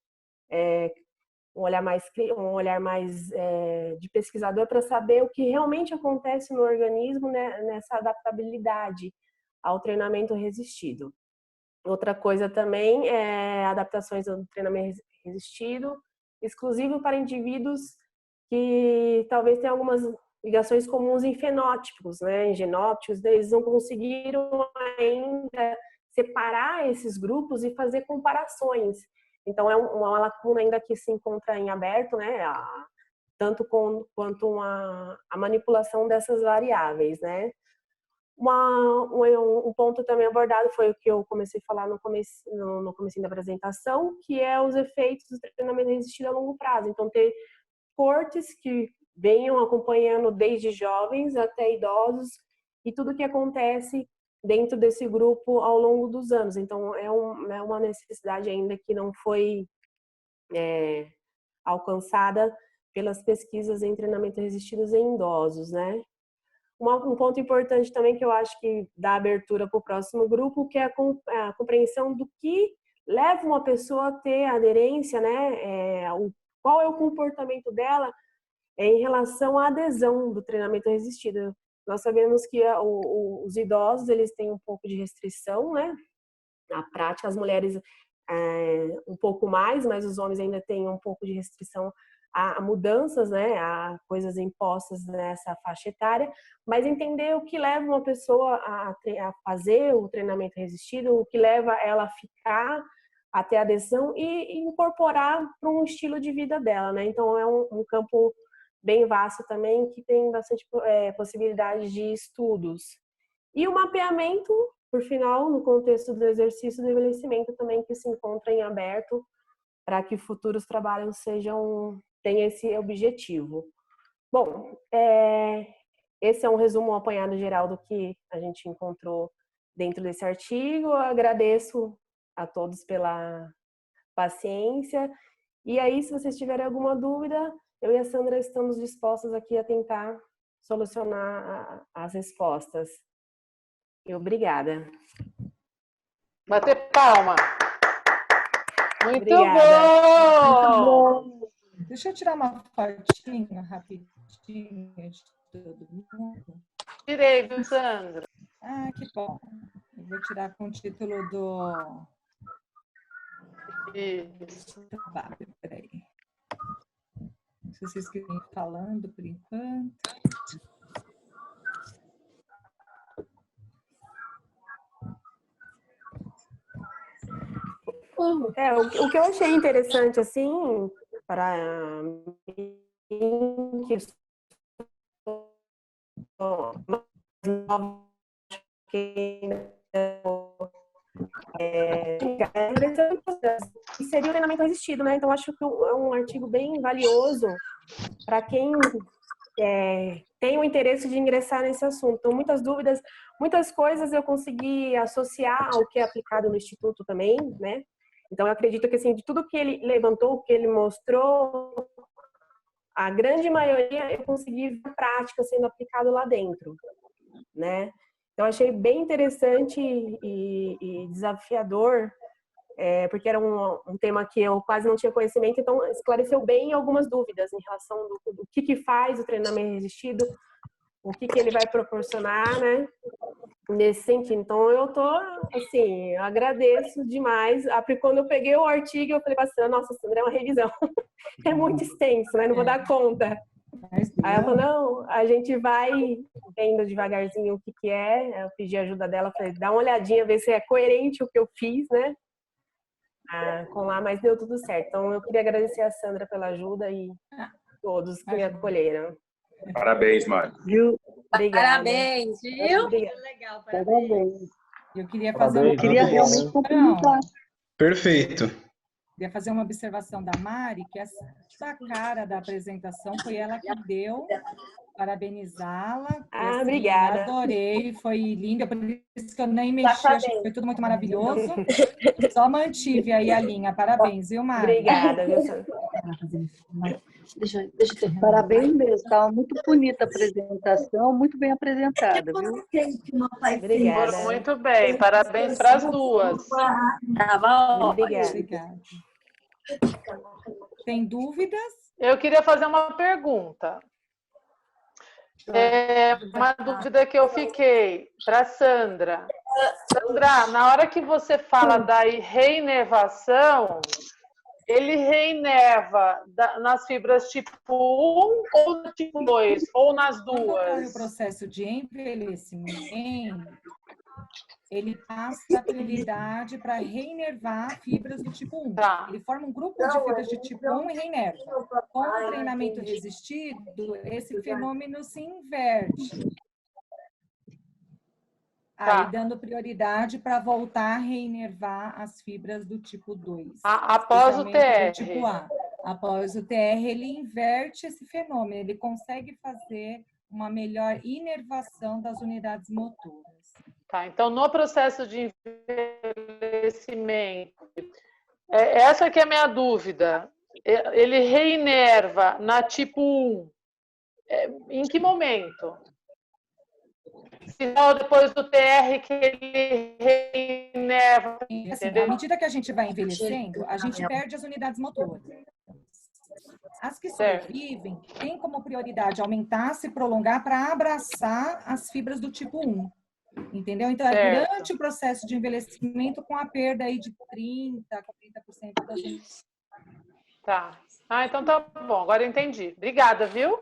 de pesquisador para saber o que realmente acontece no organismo, né, nessa adaptabilidade ao treinamento resistido. Outra coisa também é adaptações ao treinamento resistido, exclusivo para indivíduos que talvez tenham algumas ligações comuns em fenótipos, né, em genótipos, eles não conseguiram ainda separar esses grupos e fazer comparações. Então, é uma lacuna ainda que se encontra em aberto, né, tanto quanto a manipulação dessas variáveis, né. Um ponto também abordado foi o que eu comecei a falar no comecinho da apresentação, que é os efeitos do treinamento resistido a longo prazo. Então, ter cortes que venham acompanhando desde jovens até idosos e tudo o que acontece dentro desse grupo ao longo dos anos. Então, é uma necessidade ainda que não foi alcançada pelas pesquisas em treinamento resistidos em idosos, né? Um ponto importante também que eu acho que dá abertura para o próximo grupo, que é a compreensão do que leva uma pessoa a ter aderência, né? Qual é o comportamento dela em relação à adesão do treinamento resistido. Nós sabemos que os idosos, eles têm um pouco de restrição, né? Na prática, as mulheres um pouco mais, mas os homens ainda têm um pouco de restrição a mudanças, né? A coisas impostas nessa faixa etária, mas entender o que leva uma pessoa a fazer o treinamento resistido, o que leva ela a ficar até a adesão e incorporar para um estilo de vida dela, né? Então, é um campo bem vasto também, que tem bastante possibilidade de estudos. E o mapeamento, por final, no contexto do exercício do envelhecimento também, que se encontra em aberto para que futuros trabalhos tenham esse objetivo. Bom, esse é um resumo apanhado geral do que a gente encontrou dentro desse artigo. Eu agradeço a todos pela paciência. E aí, se vocês tiverem alguma dúvida, eu e a Sandra estamos dispostos aqui a tentar solucionar as respostas. E obrigada. Bater palma. Muito bom! Deixa eu tirar uma fotinha rapidinho de todo mundo. Tirei, viu, Sandra? Ah, que bom. Eu vou tirar com o título do trabalho. Peraí. Se vocês querem ir falando por enquanto. O que eu achei interessante, assim, para mim, que seria o treinamento resistido, né? Então, acho que é um artigo bem valioso para quem tem o interesse de ingressar nesse assunto. Então, muitas dúvidas, muitas coisas eu consegui associar ao que é aplicado no Instituto também, né? Então, eu acredito que, assim, de tudo que ele levantou, que ele mostrou, a grande maioria eu consegui ver a prática sendo aplicado lá dentro, né? Então, achei bem interessante e desafiador, porque era um tema que eu quase não tinha conhecimento, então esclareceu bem algumas dúvidas em relação do que faz o treinamento resistido, o que ele vai proporcionar, né? Nesse sentido. Então, eu assim, eu agradeço demais. Quando eu peguei o artigo, eu falei pra Sandra, nossa, Sandra, é uma revisão. É muito extenso, né? Não vou dar conta. Mas Aí ela deu. falou, não, a gente vai vendo devagarzinho o que que é. Eu pedi a ajuda dela, falei, dá uma olhadinha, ver se é coerente o que eu fiz, né? Com lá, mas deu tudo certo. Então, eu queria agradecer a Sandra pela ajuda e todos que me Imagina. acolheram. Parabéns, Mari. Viu? Obrigada. Parabéns, viu? Obrigada. Legal, Parabéns. Eu queria fazer Parabéns, uma Queria muito bom. realmente cumprimentar. Perfeito. Queria fazer uma observação da Mari, que essa cara da apresentação foi ela que deu. Parabenizá-la. E, assim, Obrigada. adorei, foi linda, por isso que eu nem mexi, achei que foi tudo muito maravilhoso. Só mantive aí a linha. Parabéns, viu, Mari? Obrigada, viu, Sandra? Deixa eu ter. Parabéns mesmo. Estava muito bonita a apresentação, muito bem apresentada, viu? Obrigada. Foram muito bem. Parabéns para as duas. Tava ótimo. Obrigada. Obrigada. Tem dúvidas? Eu queria fazer uma pergunta. Uma dúvida que eu fiquei para Sandra. Sandra, na hora que você fala da reinervação, ele reinerva nas fibras tipo 1 ou no tipo 2? Ou nas Quando ocorre o duas? processo de envelhecimento, ele passa a prioridade para reinervar fibras do tipo 1. Tá. Ele forma um grupo de fibras de tipo 1 e reinerva. Com o treinamento resistido, esse fenômeno se inverte. Tá. Aí, dando prioridade para voltar a reinervar as fibras do tipo 2. Após o especialmente do TR. tipo A. Após o TR, ele inverte esse fenômeno, ele consegue fazer uma melhor inervação das unidades motoras. Tá, então, no processo de envelhecimento, essa que é a minha dúvida. Ele reinerva na tipo 1. Em que momento? Se não depois do TR que ele reinerva. Assim, à medida que a gente vai envelhecendo, a gente perde as unidades motoras. As que sobrevivem têm como prioridade aumentar, se prolongar para abraçar as fibras do tipo 1. Entendeu? Então, é durante o processo de envelhecimento com a perda aí de 30% a 40% das unidades. Tá. Então tá bom. Agora eu entendi. Obrigada, viu?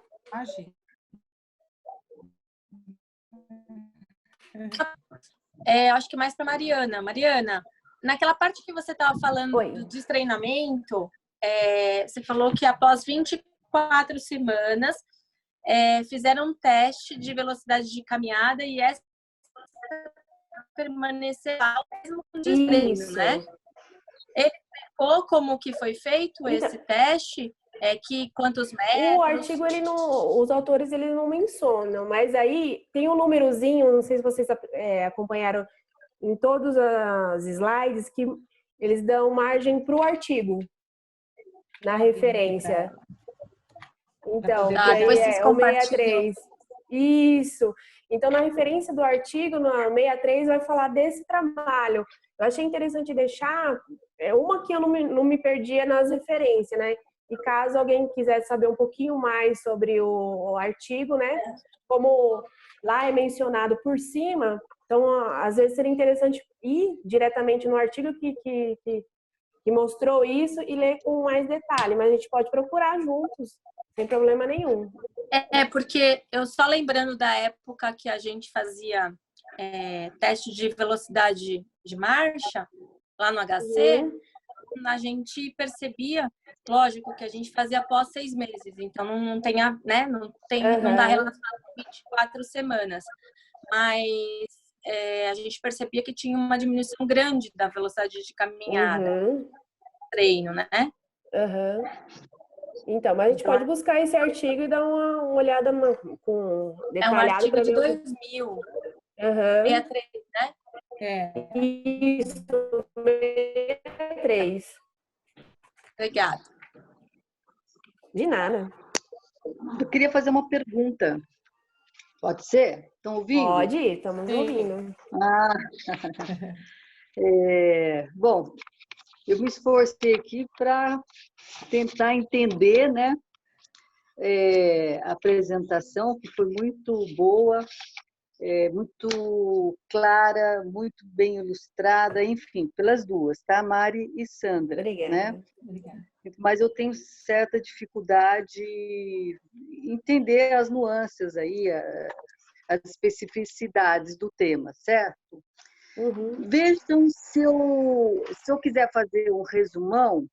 Acho que mais para Mariana. Mariana, naquela parte que você estava falando do destreinamento, você falou que após 24 semanas fizeram um teste de velocidade de caminhada e essa permanecerá mesmo com destreino, né? Ele explicou como que foi feito esse teste? Quantos metros? O artigo, os autores não mencionam, mas aí tem um númerozinho, não sei se vocês acompanharam em todos os slides, que eles dão margem para o artigo na referência. Então, depois vocês é o 63. Isso. Então, na referência do artigo, no 63, vai falar desse trabalho. Eu achei interessante deixar uma que eu não me perdia nas referências, né? E caso alguém quisesse saber um pouquinho mais sobre o artigo, né? Como lá é mencionado por cima, então, às vezes seria interessante ir diretamente no artigo que mostrou isso e ler com mais detalhe, mas a gente pode procurar juntos, sem problema nenhum. Porque eu só lembrando da época que a gente fazia teste de velocidade de marcha lá no HC, a gente percebia, lógico, que a gente fazia após 6 meses, então não dá relacionado com 24 semanas, mas a gente percebia que tinha uma diminuição grande da velocidade de caminhada, treino, né? Então, mas a gente pode buscar esse artigo e dar uma olhada com detalhado. É um artigo de 2000. 63, né? Isso, 63. Obrigada. De nada. Eu queria fazer uma pergunta. Pode ser? Estão ouvindo? Pode, estamos ouvindo. Bom, eu me esforcei aqui para tentar entender, né, a apresentação, que foi muito boa, muito clara, muito bem ilustrada, enfim, pelas duas, tá? Mari e Sandra. Obrigada. Né? Obrigada. mas eu tenho certa dificuldade em entender as nuances aí, as especificidades do tema, certo? Uhum. Vejam se eu quiser fazer um resumão,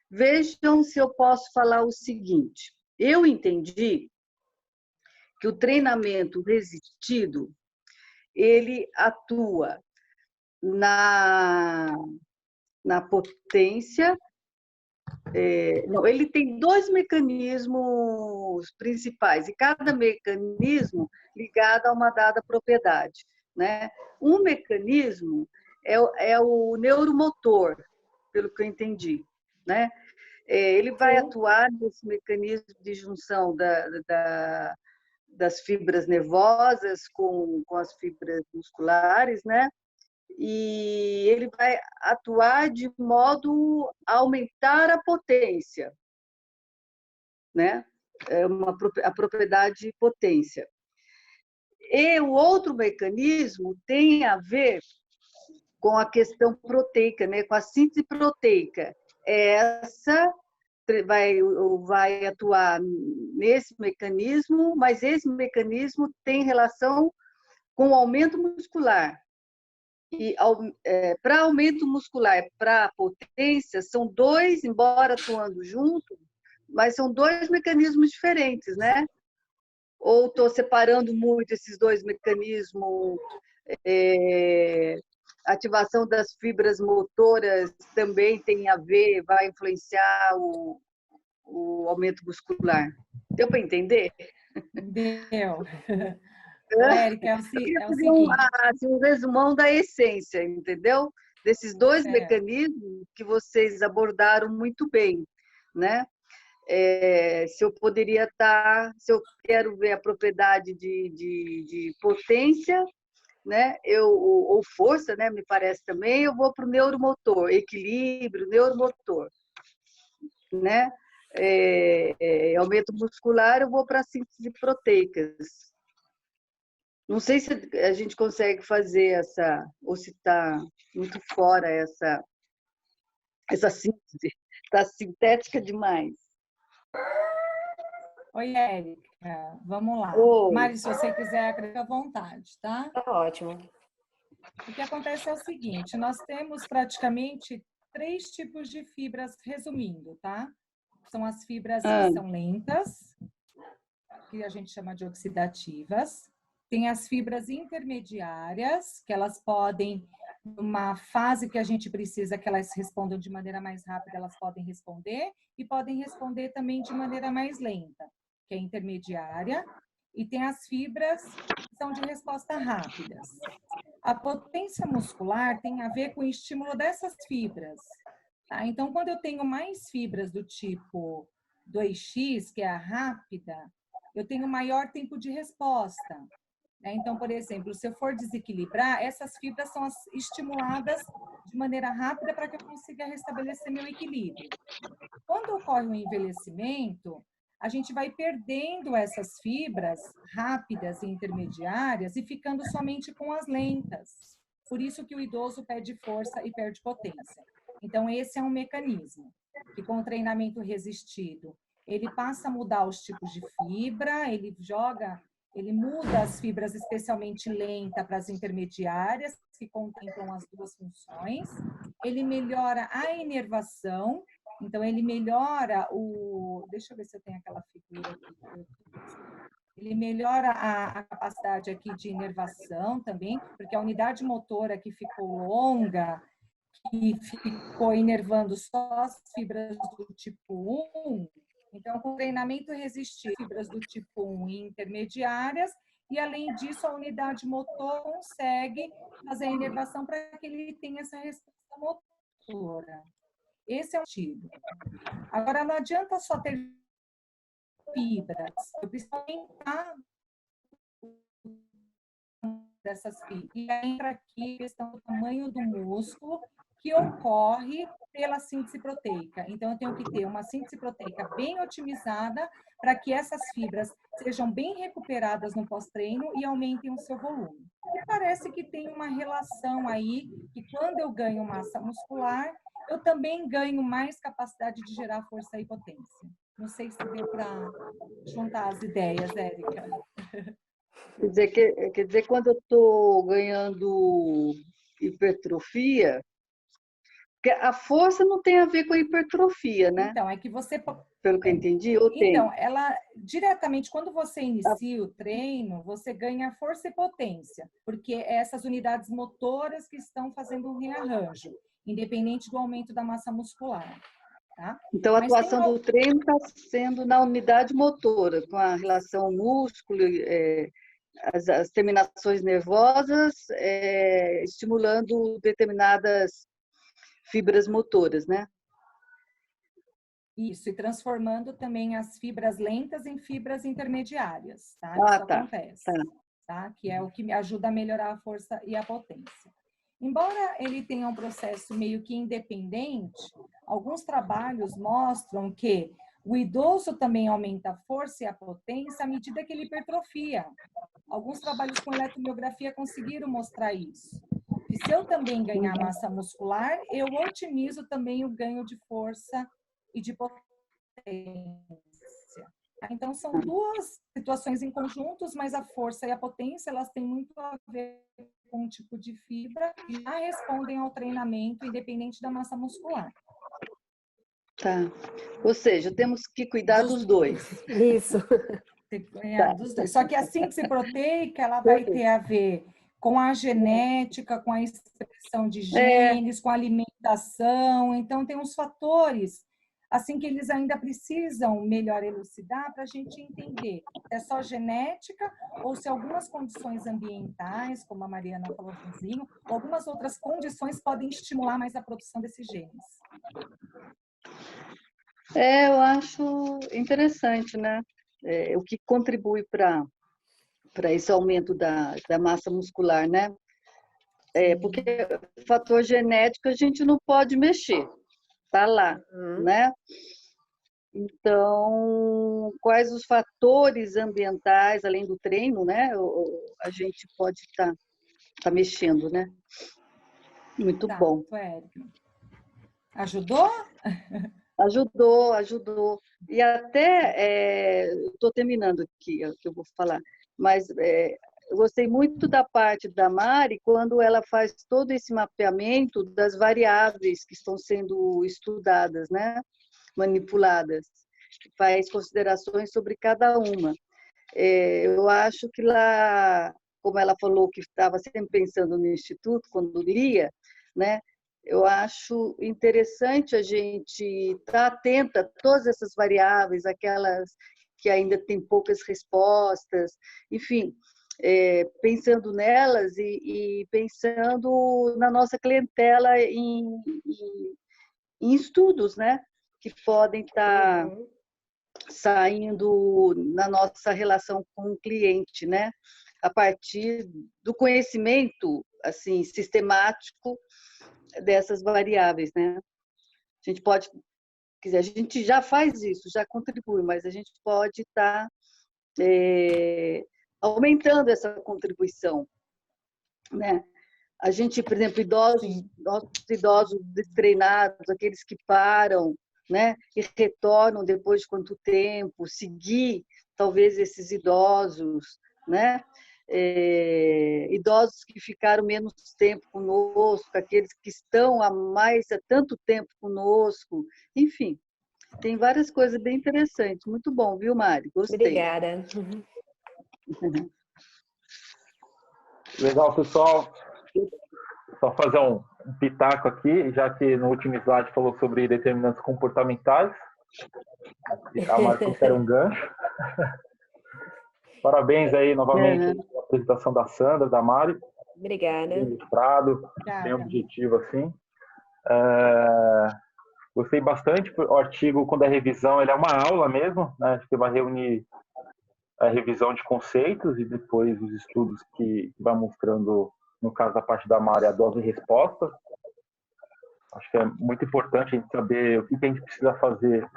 vejam se eu posso falar o seguinte. Eu entendi que o treinamento resistido, ele atua na potência. Não, ele tem dois mecanismos principais, e cada mecanismo ligado a uma dada propriedade, né? Um mecanismo é o neuromotor, pelo que eu entendi, né? Ele vai atuar nesse mecanismo de junção das fibras nervosas com as fibras musculares, né? E ele vai atuar de modo a aumentar a potência, né? A propriedade potência. E o outro mecanismo tem a ver com a questão proteica, né? Com a síntese proteica. Essa vai atuar nesse mecanismo, mas esse mecanismo tem relação com o aumento muscular. E para aumento muscular e para potência, são dois, embora atuando junto, mas são dois mecanismos diferentes, né? Ou estou separando muito esses dois mecanismos? Ativação das fibras motoras também tem a ver, vai influenciar o aumento muscular. Deu para entender? Deu. Érica, é o seguinte. Um resumão da essência, entendeu? Desses dois mecanismos que vocês abordaram muito bem, né? Se eu poderia estar, se eu quero ver a propriedade de potência, né? Ou força, né? Me parece também, eu vou para o neuromotor, equilíbrio, neuromotor, né? Aumento muscular, eu vou para a síntese proteicas. Não sei se a gente consegue fazer essa, ou se está muito fora essa síntese. Está sintética demais. Oi, Érica. Vamos lá. Oi. Mari, se você quiser, acrescentar à vontade, tá? Tá ótimo. O que acontece é o seguinte, nós temos praticamente 3 tipos de fibras, resumindo, tá? São as fibras que são lentas, que a gente chama de oxidativas. Tem as fibras intermediárias, que elas podem, numa fase que a gente precisa que elas respondam de maneira mais rápida, elas podem responder, e podem responder também de maneira mais lenta, que é intermediária. E tem as fibras que são de resposta rápidas. A potência muscular tem a ver com o estímulo dessas fibras. Tá? Então, quando eu tenho mais fibras do tipo 2x, que é a rápida, eu tenho maior tempo de resposta. Então, por exemplo, se eu for desequilibrar, essas fibras são estimuladas de maneira rápida para que eu consiga restabelecer meu equilíbrio. Quando ocorre o envelhecimento, a gente vai perdendo essas fibras rápidas e intermediárias e ficando somente com as lentas. Por isso que o idoso perde força e perde potência. Então, esse é um mecanismo que, com o treinamento resistido, ele passa a mudar os tipos de fibra, ele muda as fibras especialmente lenta para as intermediárias, que contemplam as duas funções. Ele melhora a inervação, então ele melhora o... Deixa eu ver se eu tenho aquela figura aqui. Ele melhora a capacidade aqui de inervação também, porque a unidade motora que ficou longa, que ficou inervando só as fibras do tipo 1, então, com treinamento resistir fibras do tipo 1 intermediárias, e além disso, a unidade motor consegue fazer a inervação para que ele tenha essa resposta motora. Esse é o tipo. Agora, não adianta só ter fibras, eu preciso aumentar dessas fibras. E aí entra aqui a questão do tamanho do músculo, que ocorre pela síntese proteica. Então, eu tenho que ter uma síntese proteica bem otimizada para que essas fibras sejam bem recuperadas no pós-treino e aumentem o seu volume. E parece que tem uma relação aí, que quando eu ganho massa muscular, eu também ganho mais capacidade de gerar força e potência. Não sei se deu para juntar as ideias, Érica. Quer dizer, quando eu estou ganhando hipertrofia, porque a força não tem a ver com a hipertrofia, né? Então, é que você... Pelo que eu entendi, ou tem? Então, ela diretamente, quando você inicia o treino, você ganha força e potência, porque é essas unidades motoras que estão fazendo um rearranjo, independente do aumento da massa muscular. Tá? Então, a Mas atuação do treino está sendo na unidade motora, com a relação músculo, as terminações nervosas, estimulando determinadas fibras motoras, né? Isso, e transformando também as fibras lentas em fibras intermediárias, tá? Ah, Isso acontece, tá. tá? Que é o que me ajuda a melhorar a força e a potência. Embora ele tenha um processo meio que independente, alguns trabalhos mostram que o idoso também aumenta a força e a potência à medida que ele hipertrofia. Alguns trabalhos com eletromiografia conseguiram mostrar isso. E se eu também ganhar massa muscular, eu otimizo também o ganho de força e de potência. Então, são duas situações em conjuntos, mas a força e a potência, elas têm muito a ver com um tipo de fibra e já respondem ao treinamento, independente da massa muscular. Tá. Ou seja, temos que cuidar dos dois. Isso. Dos dois. Só que a síntese proteica, ela vai ter a ver com a genética, com a expressão de genes, com a alimentação. Então, tem uns fatores assim que eles ainda precisam melhor elucidar para a gente entender se é só genética ou se algumas condições ambientais, como a Mariana falou, algumas outras condições podem estimular mais a produção desses genes. Eu acho interessante, né? O que contribui para esse aumento da massa muscular, né? Porque o fator genético a gente não pode mexer, tá lá, né? Então, quais os fatores ambientais, além do treino, né? A gente pode tá mexendo, né? Muito bom. Ajudou? Ajudou. E até, estou terminando aqui o que eu vou falar, mas eu gostei muito da parte da Mari quando ela faz todo esse mapeamento das variáveis que estão sendo estudadas, né? Manipuladas, faz considerações sobre cada uma. Eu acho que lá, como ela falou que estava sempre pensando no Instituto, quando lia, né? Eu acho interessante a gente estar atenta a todas essas variáveis, aquelas que ainda têm poucas respostas, enfim, pensando nelas e pensando na nossa clientela em estudos, né? Que podem estar saindo na nossa relação com o cliente, né? A partir do conhecimento assim sistemático dessas variáveis, né? A gente pode, a gente já faz isso, já contribui, mas a gente pode estar aumentando essa contribuição, né? A gente, por exemplo, nossos idosos destreinados, aqueles que param, né, e retornam depois de quanto tempo, seguir talvez esses idosos, né? Idosos que ficaram menos tempo conosco, aqueles que estão há tanto tempo conosco, enfim, tem várias coisas bem interessantes. Muito bom, viu, Mari? Gostei. Obrigada. Legal, pessoal. Só fazer um pitaco aqui, já que no último slide falou sobre determinantes comportamentais. A Marcos era um gancho. Parabéns aí novamente pela apresentação da Sandra, da Mari. Obrigada. Bem ilustrado, bem objetivo assim. Gostei bastante. O artigo, quando é revisão, ele é uma aula mesmo, né? A gente vai reunir a revisão de conceitos e depois os estudos que vai mostrando, no caso da parte da Mari, a dose e resposta. Acho que é muito importante a gente saber o que a gente precisa fazer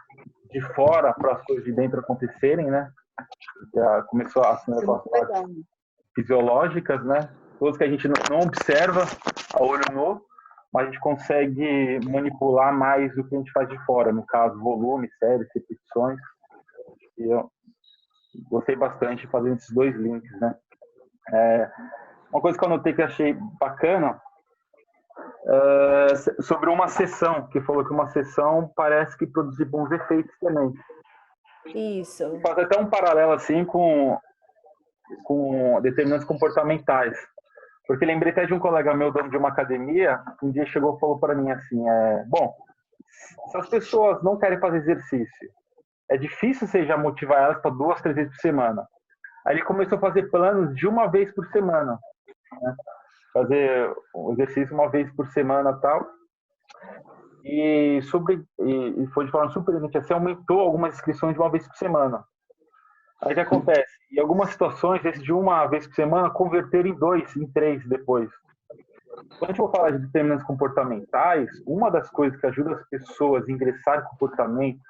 de fora para as coisas de dentro acontecerem, né? Já começou assim as partes fisiológicas, né? Coisas que a gente não observa a olho nu, mas a gente consegue manipular mais do que a gente faz de fora, no caso, volume, séries, repetições. E eu gostei bastante fazendo esses dois links, né? Uma coisa que eu notei que achei bacana sobre uma sessão, que falou que uma sessão parece que produzir bons efeitos também. Isso. Faz até um paralelo assim com determinantes comportamentais. Porque lembrei até de um colega meu, dono de uma academia, que um dia chegou e falou para mim assim, bom, se as pessoas não querem fazer exercício, é difícil você já motivar elas para 2, 3 vezes por semana. Aí ele começou a fazer planos de 1 vez por semana, né? Fazer o exercício 1 vez por semana e tal. E foi de forma surpreendente, assim, aumentou algumas inscrições de 1 vez por semana. Aí o que acontece? Em algumas situações, esse de 1 vez por semana converteram em 2, em 3 depois. Quando a gente for falar de determinantes comportamentais, uma das coisas que ajuda as pessoas a ingressar em comportamento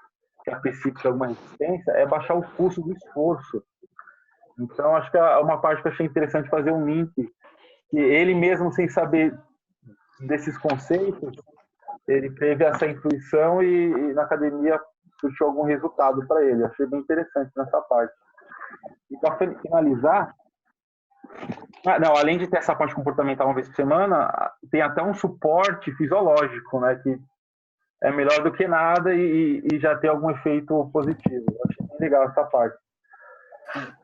que a princípio tem alguma resistência é baixar o custo do esforço. Então, acho que é uma parte que eu achei interessante fazer um link, que ele mesmo, sem saber desses conceitos, ele teve essa intuição e na academia surgiu algum resultado para ele. Achei bem interessante nessa parte. E para finalizar, além de ter essa parte comportamental 1 vez por semana, tem até um suporte fisiológico, né, que é melhor do que nada e já tem algum efeito positivo. Eu achei bem legal essa parte.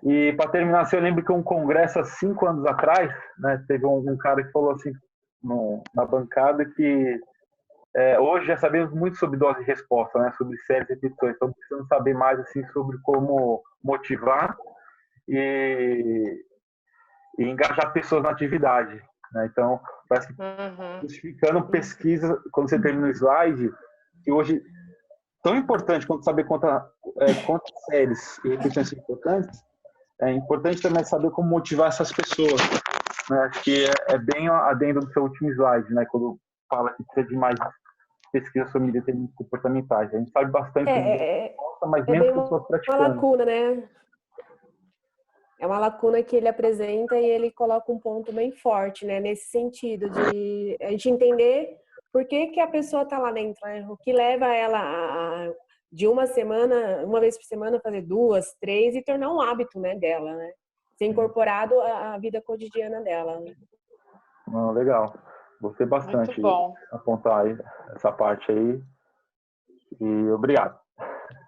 E para terminar, assim, eu lembro que um congresso há 5 anos atrás, né, teve um cara que falou assim na bancada que hoje já sabemos muito sobre dose e resposta, né, sobre séries e repetições, então precisamos saber mais assim sobre como motivar e engajar pessoas na atividade, né? Então, parece que justificando pesquisa, quando você termina o slide, que hoje tão importante quanto saber quantas séries e repetições são importantes, é importante também saber como motivar essas pessoas, né? Acho que é bem adendo do seu último slide, né? Quando fala que precisa de mais pesquisa sobre determinados comportamentais. A gente sabe bastante sobre mas menos pessoas praticando. Uma lacuna, né? É uma lacuna que ele apresenta e ele coloca um ponto bem forte, né? Nesse sentido de a gente entender por que a pessoa está lá dentro, né? O que leva ela de 1 vez por semana, fazer 2, 3 e tornar um hábito, né, dela, né? Ser incorporado à vida cotidiana dela. Né? Legal. Gostei bastante de apontar aí essa parte aí. E obrigado.